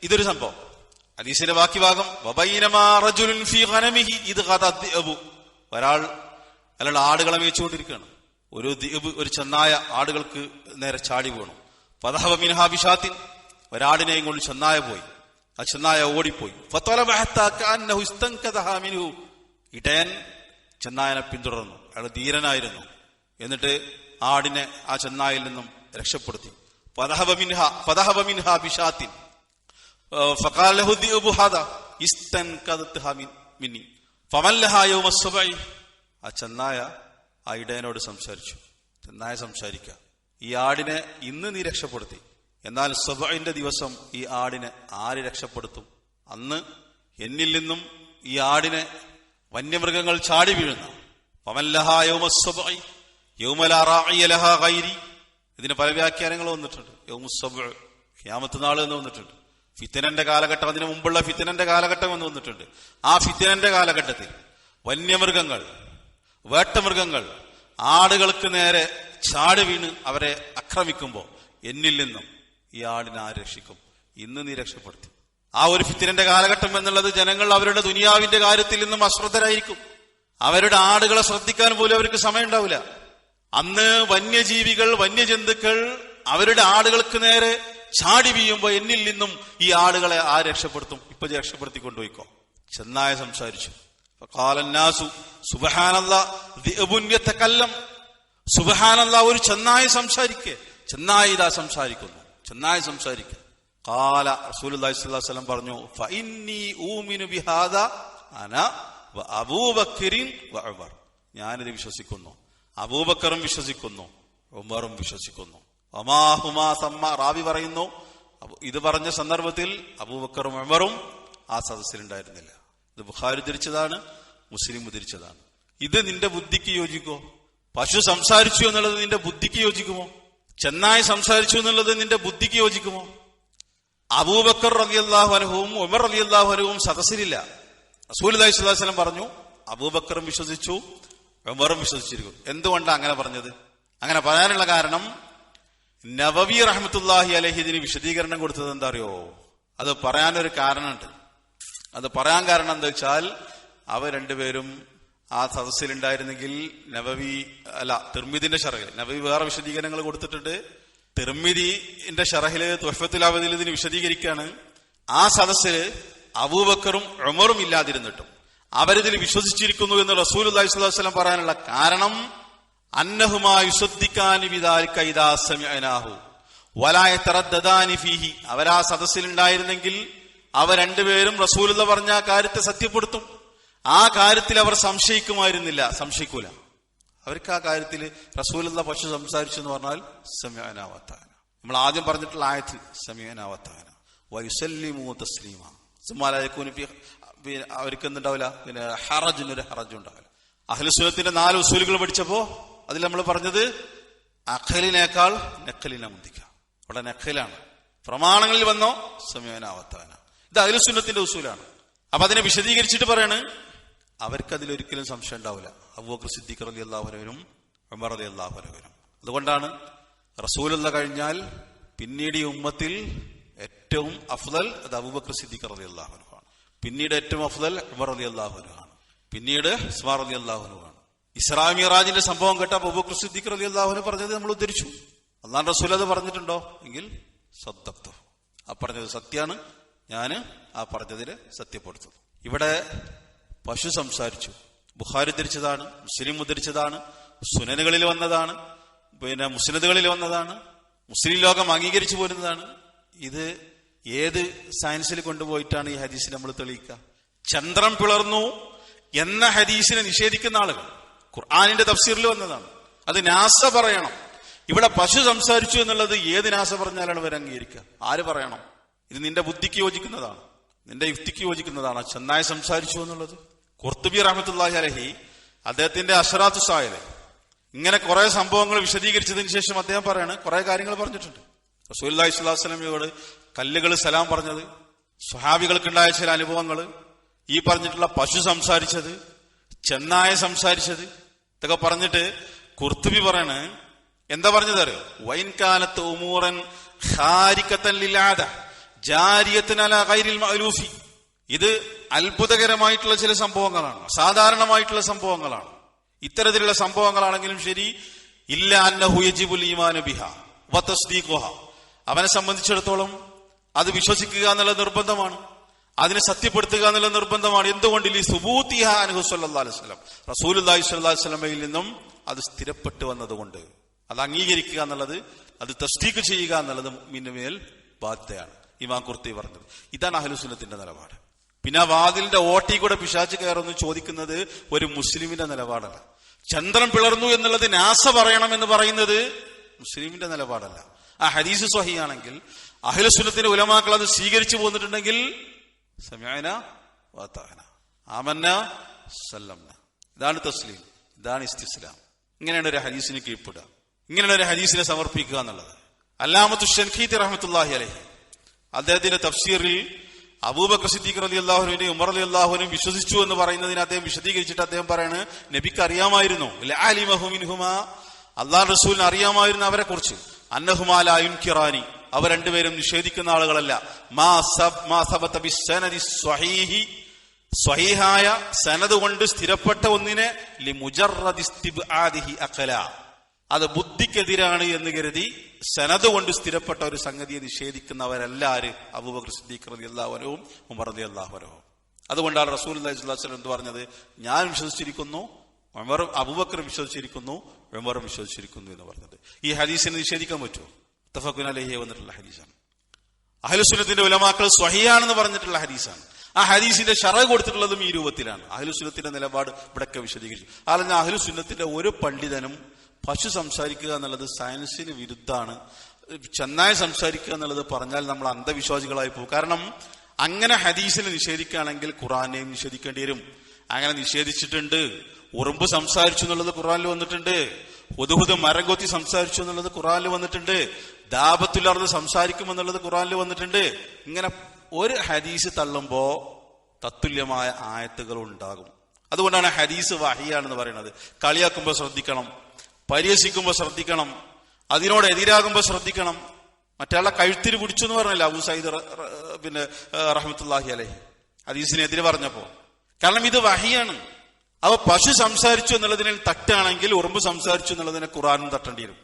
ഇതൊരു സംഭവം. ഹദീസിന്റെ ബാക്കി ഭാഗം, ഒരാൾ അയാളുടെ ആടുകളെ മേച്ചുകൊണ്ടിരിക്കുകയാണ്. ഒരു ചെന്നായ ആടുകൾക്ക് നേരെ ചാടി വീണു. ഫദഹബ മിൻഹാ ബിശാത്തിൻ, ഒരാടിനെയും കൊണ്ട് ചെന്നായ പോയി. ആ ചെന്നായ ഓടിപ്പോയി. ഇടയൻ ചെന്നായനെ പിന്തുടർന്നു. അയാൾ ധീരനായിരുന്നു. എന്നിട്ട് ആടിനെ ആ ചെന്നായിൽ നിന്നും രക്ഷപ്പെടുത്തി. ഫദഹബ മിൻഹാ ബിശാത്തിൻ ഫഖാല ലഹു ദിഅബു ഹാദാ ഇസ്തൻകദത്ഹാ മിന്നി ഫമൻ ലഹാ യൗമ അസ്സബഇ. ആ ചെന്നായ ആ ഇടയനോട് സംസാരിച്ചു. ചെന്നായ സംസാരിക്കുക, ഈ ആടിനെ ഇന്ന് നീ രക്ഷപ്പെടുത്തി, എന്നാൽ സബഇന്റെ ദിവസം ഈ ആടിനെ ആര് രക്ഷപ്പെടുത്തും? അന്ന് എന്നിൽ നിന്നും ഈ ആടിനെ വന്യമൃഗങ്ങൾ ചാടി വീഴുന്ന. ഫമൻ ലഹാ യൗമ അസ്സബഇ യൗമ ലാ റാഇയ ലഹാ ഗൈരി. ഇതിന് പല വ്യാഖ്യാനങ്ങൾ വന്നിട്ടുണ്ട്. യൗമുസ് സബഅ ഖിയാമത്ത് നാൾ എന്ന് വന്നിട്ടുണ്ട്. ഫിത്നന്റെ കാലഘട്ടം, അതിനു മുമ്പുള്ള ഫിത്നന്റെ കാലഘട്ടം എന്ന് വന്നിട്ടുണ്ട്. ആ ഫിത്നന്റെ കാലഘട്ടത്തിൽ വന്യമൃഗങ്ങൾ, വേട്ടമൃഗങ്ങൾ ആടുകൾക്ക് നേരെ ചാടി വീണ് അവരെ ആക്രമിക്കുമ്പോൾ എന്നിൽ നിന്നും ഈ ആടിനെ ആര് രക്ഷിക്കും? ഇന്ന് നീ രക്ഷപ്പെടുത്തി. ആ ഒരു ഫിത്നന്റെ കാലഘട്ടം എന്നുള്ളത് ജനങ്ങൾ അവരുടെ ദുനിയാവിന്റെ കാര്യത്തിൽ നിന്നും അശ്രദ്ധരായിരിക്കും. അവരുടെ ആടുകളെ ശ്രദ്ധിക്കാൻ പോലും അവർക്ക് സമയം ഉണ്ടാവില്ല. അന്ന് വന്യജീവികൾ, വന്യജന്തുക്കൾ അവരുടെ ആടുകൾക്ക് നേരെ ചാടി വീഴുമ്പോ എന്നിൽ നിന്നും ഈ ആടുകളെ ആര് രക്ഷപ്പെടുത്തും? ഇപ്പൊ രക്ഷപ്പെടുത്തി കൊണ്ടുപോയിക്കോ. ചെന്നായ സംസാരിച്ചു. സുബ്ഹാനല്ലാഹ്, ഒരു ചെന്നായ സംസാരിക്കേ. ചെന്നായ ഇതാ സംസാരിക്കുന്നു, ചെന്നായ സംസാരിക്കുക. ഖാല റസൂലുള്ളാഹി സ്വല്ലല്ലാഹു അലൈഹി വസല്ലം പറഞ്ഞു, ഫഇന്നി ഊമിനു ബിഹാദാ അന വ അബൂബക്കറിൻ വ ഉമർ. ഞാനിത് വിശ്വസിക്കുന്നു, അബൂബക്കറും വിശ്വസിക്കുന്നു, ഉമറും വിശ്വസിക്കുന്നു. ഒമാഹുമാ സമ്മ. റാവി പറയുന്നു, ഇത് പറഞ്ഞ സന്ദർഭത്തിൽ അബൂബക്കറും ഉമറും ആ സദസ്സിലുണ്ടായിരുന്നില്ല. ഇത് ബുഖാരി ഉദ്ധരിച്ചതാണ്, മുസ്ലിം ഉദ്ധരിച്ചതാണ്. ഇത് നിന്റെ ബുദ്ധിക്ക് യോജിക്കോ? പശു സംസാരിച്ചു എന്നുള്ളത് നിന്റെ ബുദ്ധിക്ക് യോജിക്കുമോ? ചെന്നായി സംസാരിച്ചു എന്നുള്ളത് നിന്റെ ബുദ്ധിക്ക് യോജിക്കുമോ? അബൂബക്കർ റളിയല്ലാഹു അൻഹുവും ഉമർ റളിയല്ലാഹു അൻഹുവും സദസ്സിലില്ല. റസൂലുള്ളാഹി സ്വല്ലല്ലാഹു അലൈഹി വസല്ലം പറഞ്ഞു, അബൂബക്കറും വിശ്വസിച്ചു, ഉമറും വിശ്വസിച്ചിരിക്കും. എന്തുകൊണ്ടാണ് അങ്ങനെ പറഞ്ഞത്? അങ്ങനെ പറയാനുള്ള കാരണം, നവവി റഹ്മത്തുള്ളാഹി അലൈഹി ഇതിന് വിശദീകരണം കൊടുത്തത് എന്താ അറിയോ? അത് പറയാനൊരു കാരണമുണ്ട്. അത് പറയാൻ കാരണം എന്താ വെച്ചാൽ, അവർ രണ്ടുപേരും ആ സദസ്സിലുണ്ടായിരുന്നെങ്കിൽ തിർമിദിന്റെ ഷറഹിൽ നബവി വേറെ വിശദീകരണങ്ങൾ കൊടുത്തിട്ടുണ്ട്. തിർമിദിന്റെ ഷറഹില് തുഹ്ഫത്തുൽ അബദിൽ ഇതിന് വിശദീകരിക്കുകയാണ്. ആ സദസ്സില് അബൂബക്കറും ഉമറും ഇല്ലാതിരുന്നിട്ടും അവരിതിൽ വിശ്വസിച്ചിരിക്കുന്നു എന്ന് റസൂലുള്ളാഹി സ്വല്ലല്ലാഹു അലൈഹി വസല്ലം പറയാനുള്ള കാരണം അന്നഹുമാ യുസദ്ദിഖാനി ബിദാലിക ഇദാ സമിഅനാഹു വലാ യതറദ്ദദാനി ഫീഹി. അവരാ സദസ്സിലുണ്ടായിരുന്നെങ്കിൽ അവർ രണ്ടുപേരും റസൂലുള്ള പറഞ്ഞ ആ കാര്യത്തെ സത്യപ്പെടുത്തും. ആ കാര്യത്തിൽ അവർ സംശയിക്കൂല. അവർക്ക് ആ കാര്യത്തിൽ റസൂലുള്ള പക്ഷെ സംസാരിച്ചു എന്ന് പറഞ്ഞാൽ സമിഅനാ വഅതഅന. നമ്മൾ ആദ്യം പറഞ്ഞിട്ടുള്ള ആയത്ത് സമിഅനാ വഅതഅന വയുസല്ലിമു തസ്ലീമ. അവർക്ക് എന്തുണ്ടാവില്ല, പിന്നെ ഹറജ് ഉണ്ടാവില്ല. അഹ്ലുസുന്നത്തിന്റെ 4 ഉസൂലുകൾ പഠിച്ചപ്പോ അതിൽ നമ്മൾ പറഞ്ഞത് അഖലിനേക്കാൾ നഖലിനെ മുന്തിക്കുക. അവിടെ നഖലാണ്. പ്രമാണങ്ങളിൽ വന്നോ സമിഅനാ വഅതഅന. ഇത് അഹ്ലുസുന്നത്തിന്റെ ഉസൂലാണ്. അപ്പൊ അതിനെ വിശദീകരിച്ചിട്ട് പറയാണ് അവർക്കതിലൊരിക്കലും സംശയം ഉണ്ടാവില്ല. അബൂബക്കർ സിദ്ദീഖ് റളിയല്ലാഹു അൻഹുവിനും ഉമർ റളിയല്ലാഹു അൻഹുവിനും. അതുകൊണ്ടാണ് റസൂലുള്ള കഴിഞ്ഞാൽ പിന്നീട് ഈ ഉമ്മത്തിൽ ഏറ്റവും അഫ്ദൽ അത് അബൂബക്കർ സിദ്ദീഖ് റളിയല്ലാഹു അൻഹു ആണ്. പിന്നീട് ഏറ്റവും അഫ്ദൽ ഉമർ റളിയല്ലാഹു അൻഹു ആണ്. പിന്നീട് ഉസ്മാൻ റളിയല്ലാഹു അൻഹു ആണ്. ഇസ്രാ മിഅ്റാജിന്റെ സംഭവം കേട്ട അബൂബക്കർ സിദ്ദീഖ് റളിയല്ലാഹു അൻഹു പറഞ്ഞത് നമ്മൾ ഉദ്ധരിച്ചു. അല്ലാഹു റസൂൽ അത് പറഞ്ഞിട്ടുണ്ടോ എങ്കിൽ സദ്ദഖ്തു. ആ പറഞ്ഞത് സത്യമാണ്, ഞാൻ ആ പറഞ്ഞതിന് സത്യപ്പെടുത്തുന്നു. ഇവിടെ പശു സംസാരിച്ചു. ബുഖാരി ഉദ്ധരിച്ചതാണ്, മുസ്ലിം ഉദ്ധരിച്ചതാണ്, സുനനുകളിൽ വന്നതാണ്, പിന്നെ മുസ്നദുകളിൽ വന്നതാണ്, മുസ്ലിം ലോകം അംഗീകരിച്ചു പോരുന്നതാണ്. ഇത് ഏത് സയൻസിൽ കൊണ്ടുപോയിട്ടാണ് ഈ ഹദീസിൽ നമ്മൾ തെളിയിക്കുക? ചന്ദ്രൻ പിളർന്നു എന്ന ഹദീസിനെ നിഷേധിക്കുന്ന ആളുകൾ ഖുർആനിന്റെ തഫ്സീറിൽ വന്നതാണ്. അത് നാസ പറയണം. ഇവിടെ പശു സംസാരിച്ചു എന്നുള്ളത് ഏത് നാസ പറഞ്ഞാലാണ് ഇവർ അംഗീകരിക്കുക? ആര് പറയണം? ഇത് നിന്റെ ബുദ്ധിക്ക് യോജിക്കുന്നതാണ്, നിന്റെ യുക്തിക്ക് യോജിക്കുന്നതാണ്. ചെന്നായി സംസാരിച്ചു എന്നുള്ളത് ഖുർത്തുബി റഹ്മത്തുള്ളാഹി അലൈഹി അദ്ദേഹത്തിന്റെ അശ്റാത്തു സായില് ഇങ്ങനെ കുറെ സംഭവങ്ങൾ വിശദീകരിച്ചതിന് ശേഷം അദ്ദേഹം പറയാണ് കുറെ കാര്യങ്ങൾ പറഞ്ഞിട്ടുണ്ട്. റസൂലുള്ളാഹി സ്വല്ലല്ലാഹു അലൈഹി വസല്ലമയോട് കല്ലുകൾ സലാം പറഞ്ഞത്, സ്വഹാബികൾക്കുണ്ടായ ചില അനുഭവങ്ങൾ, ഈ പറഞ്ഞിട്ടുള്ള പശു സംസാരിച്ചത്, ചെന്നായ സംസാരിച്ചത്, ഇതൊക്കെ പറഞ്ഞിട്ട് ഖുർത്തുബി പറയാണ് എന്താ പറഞ്ഞത് അറിയോ? വൈൻ കാലത്ത് ഉമൂറൻ ഖാരിഖത്തൻ ലിൽആദ ജാരിയത്തുൻ അലാ ഗൈരിൽ മഅലൂഫി. ഇത് അത്ഭുതകരമായിട്ടുള്ള ചില സംഭവങ്ങളാണ്, സാധാരണമായിട്ടുള്ള സംഭവങ്ങളാണ്. ഇത്തരത്തിലുള്ള സംഭവങ്ങളാണെങ്കിലും ശരി, ഇല്ല അന്നഹു യജിബുൽ ഈമാനു ബിഹാ വതസ്ദീഖുഹാ. അവനെ സംബന്ധിച്ചിടത്തോളം അത് വിശ്വസിക്കുക എന്നുള്ള നിർബന്ധമാണ്, അതിനെ സത്യപ്പെടുത്തുക എന്നുള്ള നിർബന്ധമാണ്. എന്തുകൊണ്ട്? ലി സുബൂതിഹാ അൻഹു സ്വല്ലല്ലാഹു അലൈഹി വസല്ലം, റസൂലുള്ളാഹി സ്വല്ലല്ലാഹു അലൈഹി വസല്ലമയിൽ നിന്നും അത് സ്ഥിരപ്പെട്ടു വന്നതുകൊണ്ട് അത് അംഗീകരിക്കുക എന്നുള്ളത്, അത് തസ്ദീഖ് ചെയ്യുക എന്നുള്ളത് മുഅ്മിനിന്റെ മേൽ ബാധ്യതയാണ്. ഇമാം ഖുർത്തുബി പറഞ്ഞത് ഇതാണ് അഹ്ലുസുന്നത്തിന്റെ നിലപാട്. പിന്നെ വാതിലിന്റെ ഓട്ടി കൂടെ പിശാച് കയറുന്നു ചോദിക്കുന്നത് ഒരു മുസ്ലിമിന്റെ നിലപാടല്ല. ചന്ദ്രൻ പിളർന്നു എന്നുള്ളത് നാസ പറയണം എന്ന് പറയുന്നത് മുസ്ലിമിന്റെ നിലപാടല്ല. ആ ഹദീസ് സ്വഹീഹാണെങ്കിൽ അഹ്ലുസുന്നത്തിന്റെ ഉലമാക്കൾ അത് സ്വീകരിച്ചു പോന്നിട്ടുണ്ടെങ്കിൽ സമഅന വഅതഅന ആമന്ന സല്ലംന, ഇതാണ് തസ്ലീം, ഇതാണ് ഇസ്തിസ്ലാം. ഇങ്ങനെയാണ് ഒരു ഹദീസിന് കീഴ്പ്പെടുക, ഇങ്ങനെയാണ് ഒരു ഹദീസിനെ സമർപ്പിക്കുക എന്നുള്ളത്. അല്ലാമത്തു ശൻഖീതി റഹ്മത്തുള്ളാഹി അലൈഹി അദ്ദേഹത്തിന്റെ തഫ്സീറിൽ അബൂബക്കർ സിദ്ദീഖ് റളിയല്ലാഹു അൻഹുവിനെയും ഉമർ റളിയല്ലാഹു അൻഹുവിനെയും വിശ്വസിച്ചു എന്ന് പറയുന്നതിന് അദ്ദേഹം വിശദീകരിച്ചിട്ട് അദ്ദേഹം പറയാണ് നബിക്ക് അറിയാമായിരുന്നു, ലഅലിമഹു മിൻഹുമാ, അല്ലാഹു റസൂലിന് അറിയാമായിരുന്നു അവരെ കുറിച്ച്, അന്നഹുമാ ലാ യുൻകിറാനി, അവർ രണ്ടുപേരും നിഷേധിക്കുന്ന ആളുകളല്ല, മാ സബത ബിസ്സനദി സ്വഹീഹി, സ്വഹീഹായ സനദ് കൊണ്ട് സ്ഥിരപ്പെട്ട ഒന്നിനെ ലിമുജറദി ഇസ്തിബ്ആദിഹി അഖല, അത് ബുദ്ധിക്കെതിരാണ് എന്ന് കരുതി സനദ് കൊണ്ട് സ്ഥിരപ്പെട്ട ഒരു സംഗതിയെ നിഷേധിക്കുന്നവരല്ല ആര്? അബൂബക്കർ സിദ്ദീഖ് റളിയല്ലാഹു അൻഹുവും ഉമർ റളിയല്ലാഹു അൻഹുവും. അതുകൊണ്ടാണ് റസൂലുള്ളാഹി സ്വല്ലല്ലാഹു അലൈഹി വസല്ലം എന്ത് പറഞ്ഞത്? ഞാൻ വിശ്വസിച്ചിരിക്കുന്നു, അബൂബക്കർ വിശ്വസിച്ചിരിക്കുന്നു, ഉമർ വിശ്വസിച്ചിരിക്കുന്നു എന്ന് പറഞ്ഞത്. ഈ ഹദീസിനെ നിഷേധിക്കാൻ പറ്റുമോ? മുത്തഫഖുൻ അലൈഹി വന്നിട്ടുള്ള ഹദീസാണ്. അഹ്ലുസുന്നത്തിന്റെ ഉലമാക്കൾ സ്വഹീഹാണെന്ന് പറഞ്ഞിട്ടുള്ള ഹദീസാണ്. ആ ഹദീസിന്റെ ശറഹ് കൊടുത്തിട്ടുള്ളതും ഈ രൂപത്തിലാണ്. അഹ്ലുസുന്നത്തിന്റെ നിലപാട് ഇവിടൊക്കെ വിശദീകരിച്ചു. അല്ലെങ്കിൽ അഹ്ലുസുന്നത്തിന്റെ ഒരു പണ്ഡിതനും പശു സംസാരിക്കുക എന്നുള്ളത് സയൻസിന് വിരുദ്ധാണ്, ചെന്നായി സംസാരിക്കുക എന്നുള്ളത് പറഞ്ഞാൽ നമ്മൾ അന്ധവിശ്വാസികളായി പോകും. കാരണം അങ്ങനെ ഹദീസിനെ നിഷേധിക്കുകയാണെങ്കിൽ ഖുർആനെയും നിഷേധിക്കേണ്ടി വരും. അങ്ങനെ നിഷേധിച്ചിട്ടുണ്ട്. ഉറുമ്പ് സംസാരിച്ചു എന്നുള്ളത് ഖുർആനിൽ വന്നിട്ടുണ്ട്. ഹുദ്ഹുദ് മരം കൊത്തി സംസാരിച്ചു എന്നുള്ളത് ഖുർആനിൽ വന്നിട്ടുണ്ട്. ദാബത്തുൽ അർദ് സംസാരിക്കുമെന്നുള്ളത് ഖുർആനിൽ വന്നിട്ടുണ്ട്. ഇങ്ങനെ ഒരു ഹദീസ് തള്ളുമ്പോ തത്തുല്യമായ ആയത്തുകൾ ഉണ്ടാകും. അതുകൊണ്ടാണ് ഹദീസ് വഹിയാണെന്ന് പറയുന്നത്. കളിയാക്കുമ്പോൾ ശ്രദ്ധിക്കണം, പരിഹസിക്കുമ്പോൾ ശ്രദ്ധിക്കണം, അതിനോട് എതിരാകുമ്പോൾ ശ്രദ്ധിക്കണം. മറ്റയാളെ കഴുത്തിന് പിടിച്ചു എന്ന് പറഞ്ഞല്ലോ അബൂ സഈദ് റഹ്മത്തുള്ളാഹി അലൈഹി ഹദീസിനെതിരെ പറഞ്ഞപ്പോ. കാരണം ഇത് വഹിയാണ്. അപ്പൊ പശു സംസാരിച്ചു എന്നുള്ളതിനെ തട്ടാണെങ്കിൽ ഉറുമ്പ് സംസാരിച്ചു എന്നുള്ളതിനെ ഖുർആനും തട്ടേണ്ടി വരും.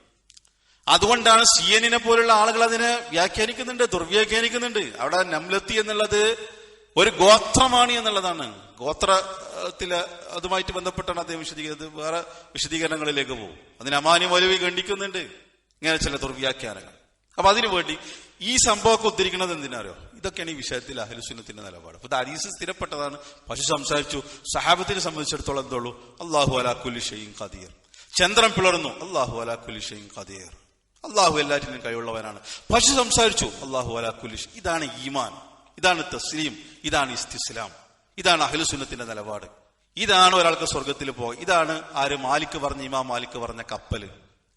അതുകൊണ്ടാണ് സിയനിനെ പോലുള്ള ആളുകൾ അതിനെ വ്യാഖ്യാനിക്കുന്നുണ്ട്, ദുർവ്യാഖ്യാനിക്കുന്നുണ്ട്. അവിടെ നംലത്തി എന്നുള്ളത് ഒരു ഗോത്രമാണ് എന്നുള്ളതാണ്. ഗോത്രത്തില് അതുമായിട്ട് ബന്ധപ്പെട്ടാണ് അദ്ദേഹം വിശദീകരിക്കുന്നത്. വേറെ വിശദീകരണങ്ങളിലേക്ക് പോകും. അതിന് അമാനി മൗലവി ഖണ്ഡിക്കുന്നുണ്ട് ഇങ്ങനെ ചില ദുർവ്യാഖ്യാനങ്ങൾ. അപ്പൊ അതിനുവേണ്ടി ഈ സംഭവമൊക്കെ ഉദ്ധരിക്കുന്നത് എന്തിനാരോ? ഇതൊക്കെയാണ് ഈ വിഷയത്തിൽ അഹ്ലുസുന്നത്തിന്റെ നിലപാട്. അപ്പൊ ഹദീസ് സ്ഥിരപ്പെട്ടതാണ്. പശു സംസാരിച്ചു. സഹാബത്തിനെ സംബന്ധിച്ചിടത്തോളം എന്തോളൂ? അല്ലാഹു അലാ കുല്ലി ഷൈഇൻ ഖദീർ. ചന്ദ്രൻ പിളർന്നു, അല്ലാഹു അലാ കുല്ലി ഷൈഇൻ ഖദീർ. അല്ലാഹു എല്ലാറ്റിനും കഴിവുള്ളവനാണ്. പശു സംസാരിച്ചു, അല്ലാഹു അലാ കുല്ലി ഷൈഇൻ. ഇതാണ് ഈമാൻ, ഇതാണ് തസ്ലീം, ഇതാണ് ഇസ്തിസ്ലാം, ഇതാണ് അഹ്ലുസുന്നത്തിന്റെ നിലപാട്. ഇതാണ് ഒരാൾക്ക് സ്വർഗത്തിൽ പോകുക. ഇതാണ് മാലിക് പറഞ്ഞ, ഇമാം മാലിക് പറഞ്ഞ കപ്പല്.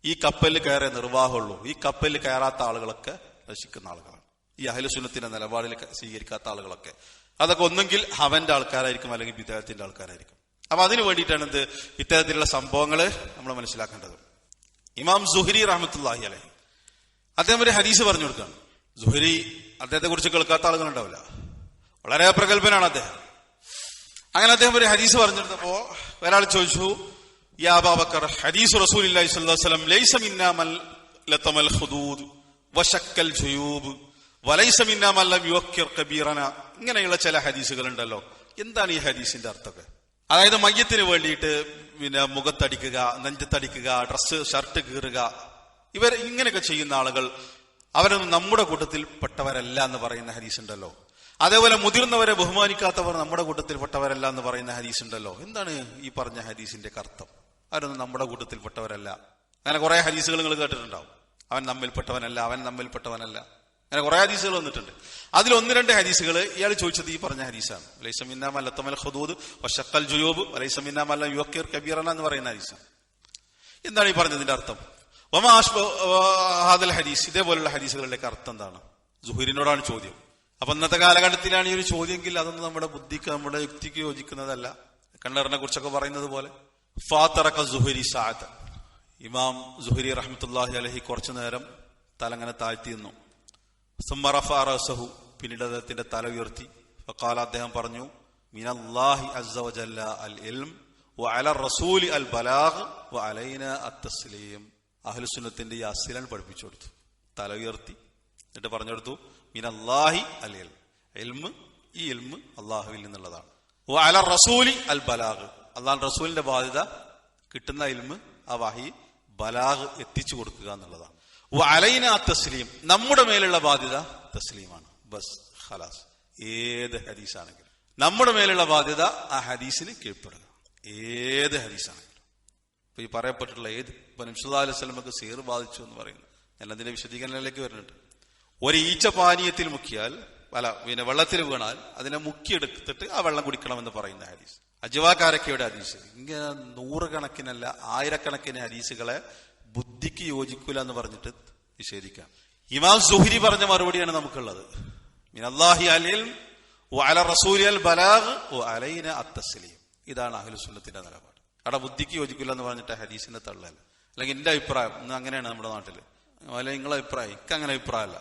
ഈ കപ്പലിൽ കയറേ നിർവാഹമുള്ളൂ. ഈ കപ്പലിൽ കയറാത്ത ആളുകളൊക്കെ നശിക്കുന്ന ആളുകളാണ്. ഈ അഹ്ലുസുന്നത്തിന്റെ നിലപാടിൽ സ്വീകരിക്കാത്ത ആളുകളൊക്കെ അതൊക്കെ ഒന്നെങ്കിൽ അവന്റെ ആൾക്കാരായിരിക്കും, അല്ലെങ്കിൽ വിദേഹത്തിന്റെ ആൾക്കാരായിരിക്കും. അപ്പൊ അതിനു വേണ്ടിയിട്ടാണ് ഇത്തരത്തിലുള്ള സംഭവങ്ങള് നമ്മൾ മനസ്സിലാക്കേണ്ടത്. ഇമാം സുഹരി റഹ്മത്തുള്ളാഹി അലൈഹി അദ്ദേഹം ഒരു ഹദീസ് പറഞ്ഞു കൊടുക്കുകയാണ്. സുഹരി അദ്ദേഹത്തെ കുറിച്ച് കേൾക്കാത്ത ആളുകളുണ്ടാവില്ല, വളരെ പ്രഗത്ഭനാണ് അദ്ദേഹം. അങ്ങനെ അദ്ദേഹം ഒരു ഹദീസ് പറഞ്ഞെടുത്തപ്പോ ഒരാൾ ചോദിച്ചു, യാ അബൂബക്കർ, ഹദീസ് റസൂലുള്ളാഹി സ്വല്ലല്ലാഹു അലൈഹി വസല്ലം ലൈസ മിന്നാ മൻ ലതമൽ ഖുദൂദ് വശക്കൽ ജുയൂബ് വലൈസ മിന്നാ മൻ ലം യുവക്കിർ കബീറന. ഇങ്ങനെയുള്ള ചില ഹദീസുകൾ ഉണ്ടല്ലോ. എന്താണ് ഈ ഹദീസിന്റെ അർത്ഥമൊക്കെ? അതായത് മയ്യത്തിന് വേണ്ടിയിട്ട് പിന്നെ മുഖത്തടിക്കുക, നെഞ്ചത്തടിക്കുക, ഷർട്ട് കീറുക, ഇവർ ഇങ്ങനെയൊക്കെ ചെയ്യുന്ന ആളുകൾ അവരൊന്നും നമ്മുടെ കൂട്ടത്തിൽ പെട്ടവരല്ല എന്ന് പറയുന്ന ഹദീസ് ഉണ്ടല്ലോ. അതേപോലെ മുതിർന്നവരെ ബഹുമാനിക്കാത്തവർ നമ്മുടെ കൂട്ടത്തിൽപ്പെട്ടവരല്ല എന്ന് പറയുന്ന ഹദീസ് ഉണ്ടല്ലോ. എന്താണ് ഈ പറഞ്ഞ ഹദീസിന്റെ അർത്ഥം? അവരൊന്നും നമ്മുടെ കൂട്ടത്തിൽപ്പെട്ടവരല്ല. അങ്ങനെ കുറെ ഹദീസുകൾ നിങ്ങൾ കേട്ടിട്ടുണ്ടാവും. അവൻ നമ്മിൽപ്പെട്ടവനല്ല, അവൻ നമ്മിൽപ്പെട്ടവനല്ല, അങ്ങനെ കുറെ ഹദീസുകൾ വന്നിട്ടുണ്ട്. അതിൽ ഒന്ന് രണ്ട് ഹദീസുകൾ ഇയാൾ ചോദിച്ചത് ഈ പറഞ്ഞ ഹദീസാണ്. ലൈസ മിന്നാ മൻ ലതമൽ ഖുദൂദ് വശക്കൽ ജുയൂബ് വലൈസ മിന്നാ മൻ ലം യുവക്കിർ കബീറന എന്ന് പറയുന്ന ഹദീസാണ്. എന്താണ് ഈ പറഞ്ഞതിന്റെ അർത്ഥം? വമാ ഹാദൽ ഹദീസ്, ഇതേപോലുള്ള ഹദീസുകളിലേക്ക് അർത്ഥം എന്താണ്? സുഹൈരിനോടാണ് ചോദ്യം. അപ്പൊ ഇന്നത്തെ കാലഘട്ടത്തിലാണ് ഈ ഒരു ചോദ്യമെങ്കിൽ അതൊന്നും നമ്മുടെ ബുദ്ധിക്ക്, നമ്മുടെ യുക്തിക്ക് യോജിക്കുന്നതല്ല. കണ്ണറിനെ കുറിച്ചൊക്കെ പറയുന്നത് പോലെ ഫാതറക സുഹരി സഅദ്, ഇമാം സുഹരി റഹ്മത്തുള്ളാഹി അലൈഹി കുറച്ചു നേരം തലങ്ങനെ താഴ്ത്തിയിരുന്നു. സുമ്മ റഫഅ റഅസഹു, പിന്നീട് അദ്ദേഹത്തിന്റെ തല ഉയർത്തി. ഫഖാല, അദ്ദേഹം പറഞ്ഞു, മിനല്ലാഹി അസ്സ വജല്ല അൽ ഇൽം വഅല റസൂലി അൽ ബലാഗ് വഅലൈനാ അത്തസ്ലീം. അഹ്ലുസുന്നത്തിന്റെ ഈ അസ്ലൻ പഠിപ്പിച്ചു കൊടുത്തു. തല ഉയർത്തി എന്നിട്ട് പറഞ്ഞു കൊടുത്തു, മിനല്ലാഹി അൽ ഇൽം, ഇൽമ്, ഈ ഇൽമ് അള്ളാഹുവിൽ നിന്നുള്ളതാണ്. വഅല റസൂലി അൽ ബലാഗ്, അള്ളാഹു റസൂലിന്റെ ബാധ്യത കിട്ടുന്ന ഇൽമ്, ആ വഹി ബലാഗ് എത്തിച്ചു കൊടുക്കുക എന്നുള്ളതാണ്. വഅലൈനാ തസ്ലീം, നമ്മുടെ മേലുള്ള ബാധ്യത തസ്ലീമാണ്. ബസ് ഖലാസ്. ഏത് ഹദീസാണെങ്കിലും നമ്മുടെ മേലുള്ള ബാധ്യത ആ ഹദീസിന് കീഴ്പ്പെടുക. ഏത് ഹദീസാണെങ്കിലും. ഇപ്പൊ ഈ പറയപ്പെട്ടിട്ടുള്ള ഏത്, ഇപ്പൊ നബി സല്ലല്ലാഹു അലൈഹി വസല്ലമക്ക് സിഹർ ബാധിച്ചു എന്ന് പറയുന്നു. ഞാൻ അതിന്റെ വിശദീകരണങ്ങളിലേക്ക് വരുന്നുണ്ട്. ഒരു ഈച്ച പാനീയത്തിൽ മുക്കിയാൽ, പിന്നെ വെള്ളത്തിൽ വീണാൽ അതിനെ മുക്കിയെടുത്തിട്ട് ആ വെള്ളം കുടിക്കണമെന്ന് പറയുന്ന ഹദീസ്. അജ്വാകാരക്കയുടെ ഹദീസ്. ഇങ്ങനെ നൂറുകണക്കിനല്ല ആയിരക്കണക്കിന് ഹദീസുകളെ ബുദ്ധിക്ക് യോജിക്കൂല എന്ന് പറഞ്ഞിട്ട് നിഷേധിക്കാം. ഇമാം സുഹരി പറഞ്ഞ മറുപടിയാണ് നമുക്കുള്ളത്. മിനല്ലാഹി അൽ ഇൽം വഅല റസൂലി അൽ ബലാഗ് വഅലൈനാ അത്തസ്ലീം. ഇതാണ് അഹ്ലുസുന്നത്തിന്റെ നിലപാട്. അവിടെ ബുദ്ധിക്ക് യോജിക്കില്ല എന്ന് പറഞ്ഞിട്ട് ഹദീസിന്റെ തള്ളല്ല. അല്ലെങ്കിൽ എന്റെ അഭിപ്രായം ഇന്ന് അങ്ങനെയാണ് നമ്മുടെ നാട്ടില്. അല്ലെങ്കിൽ നിങ്ങളെ അഭിപ്രായം, എനിക്ക് അങ്ങനെ അഭിപ്രായമല്ല.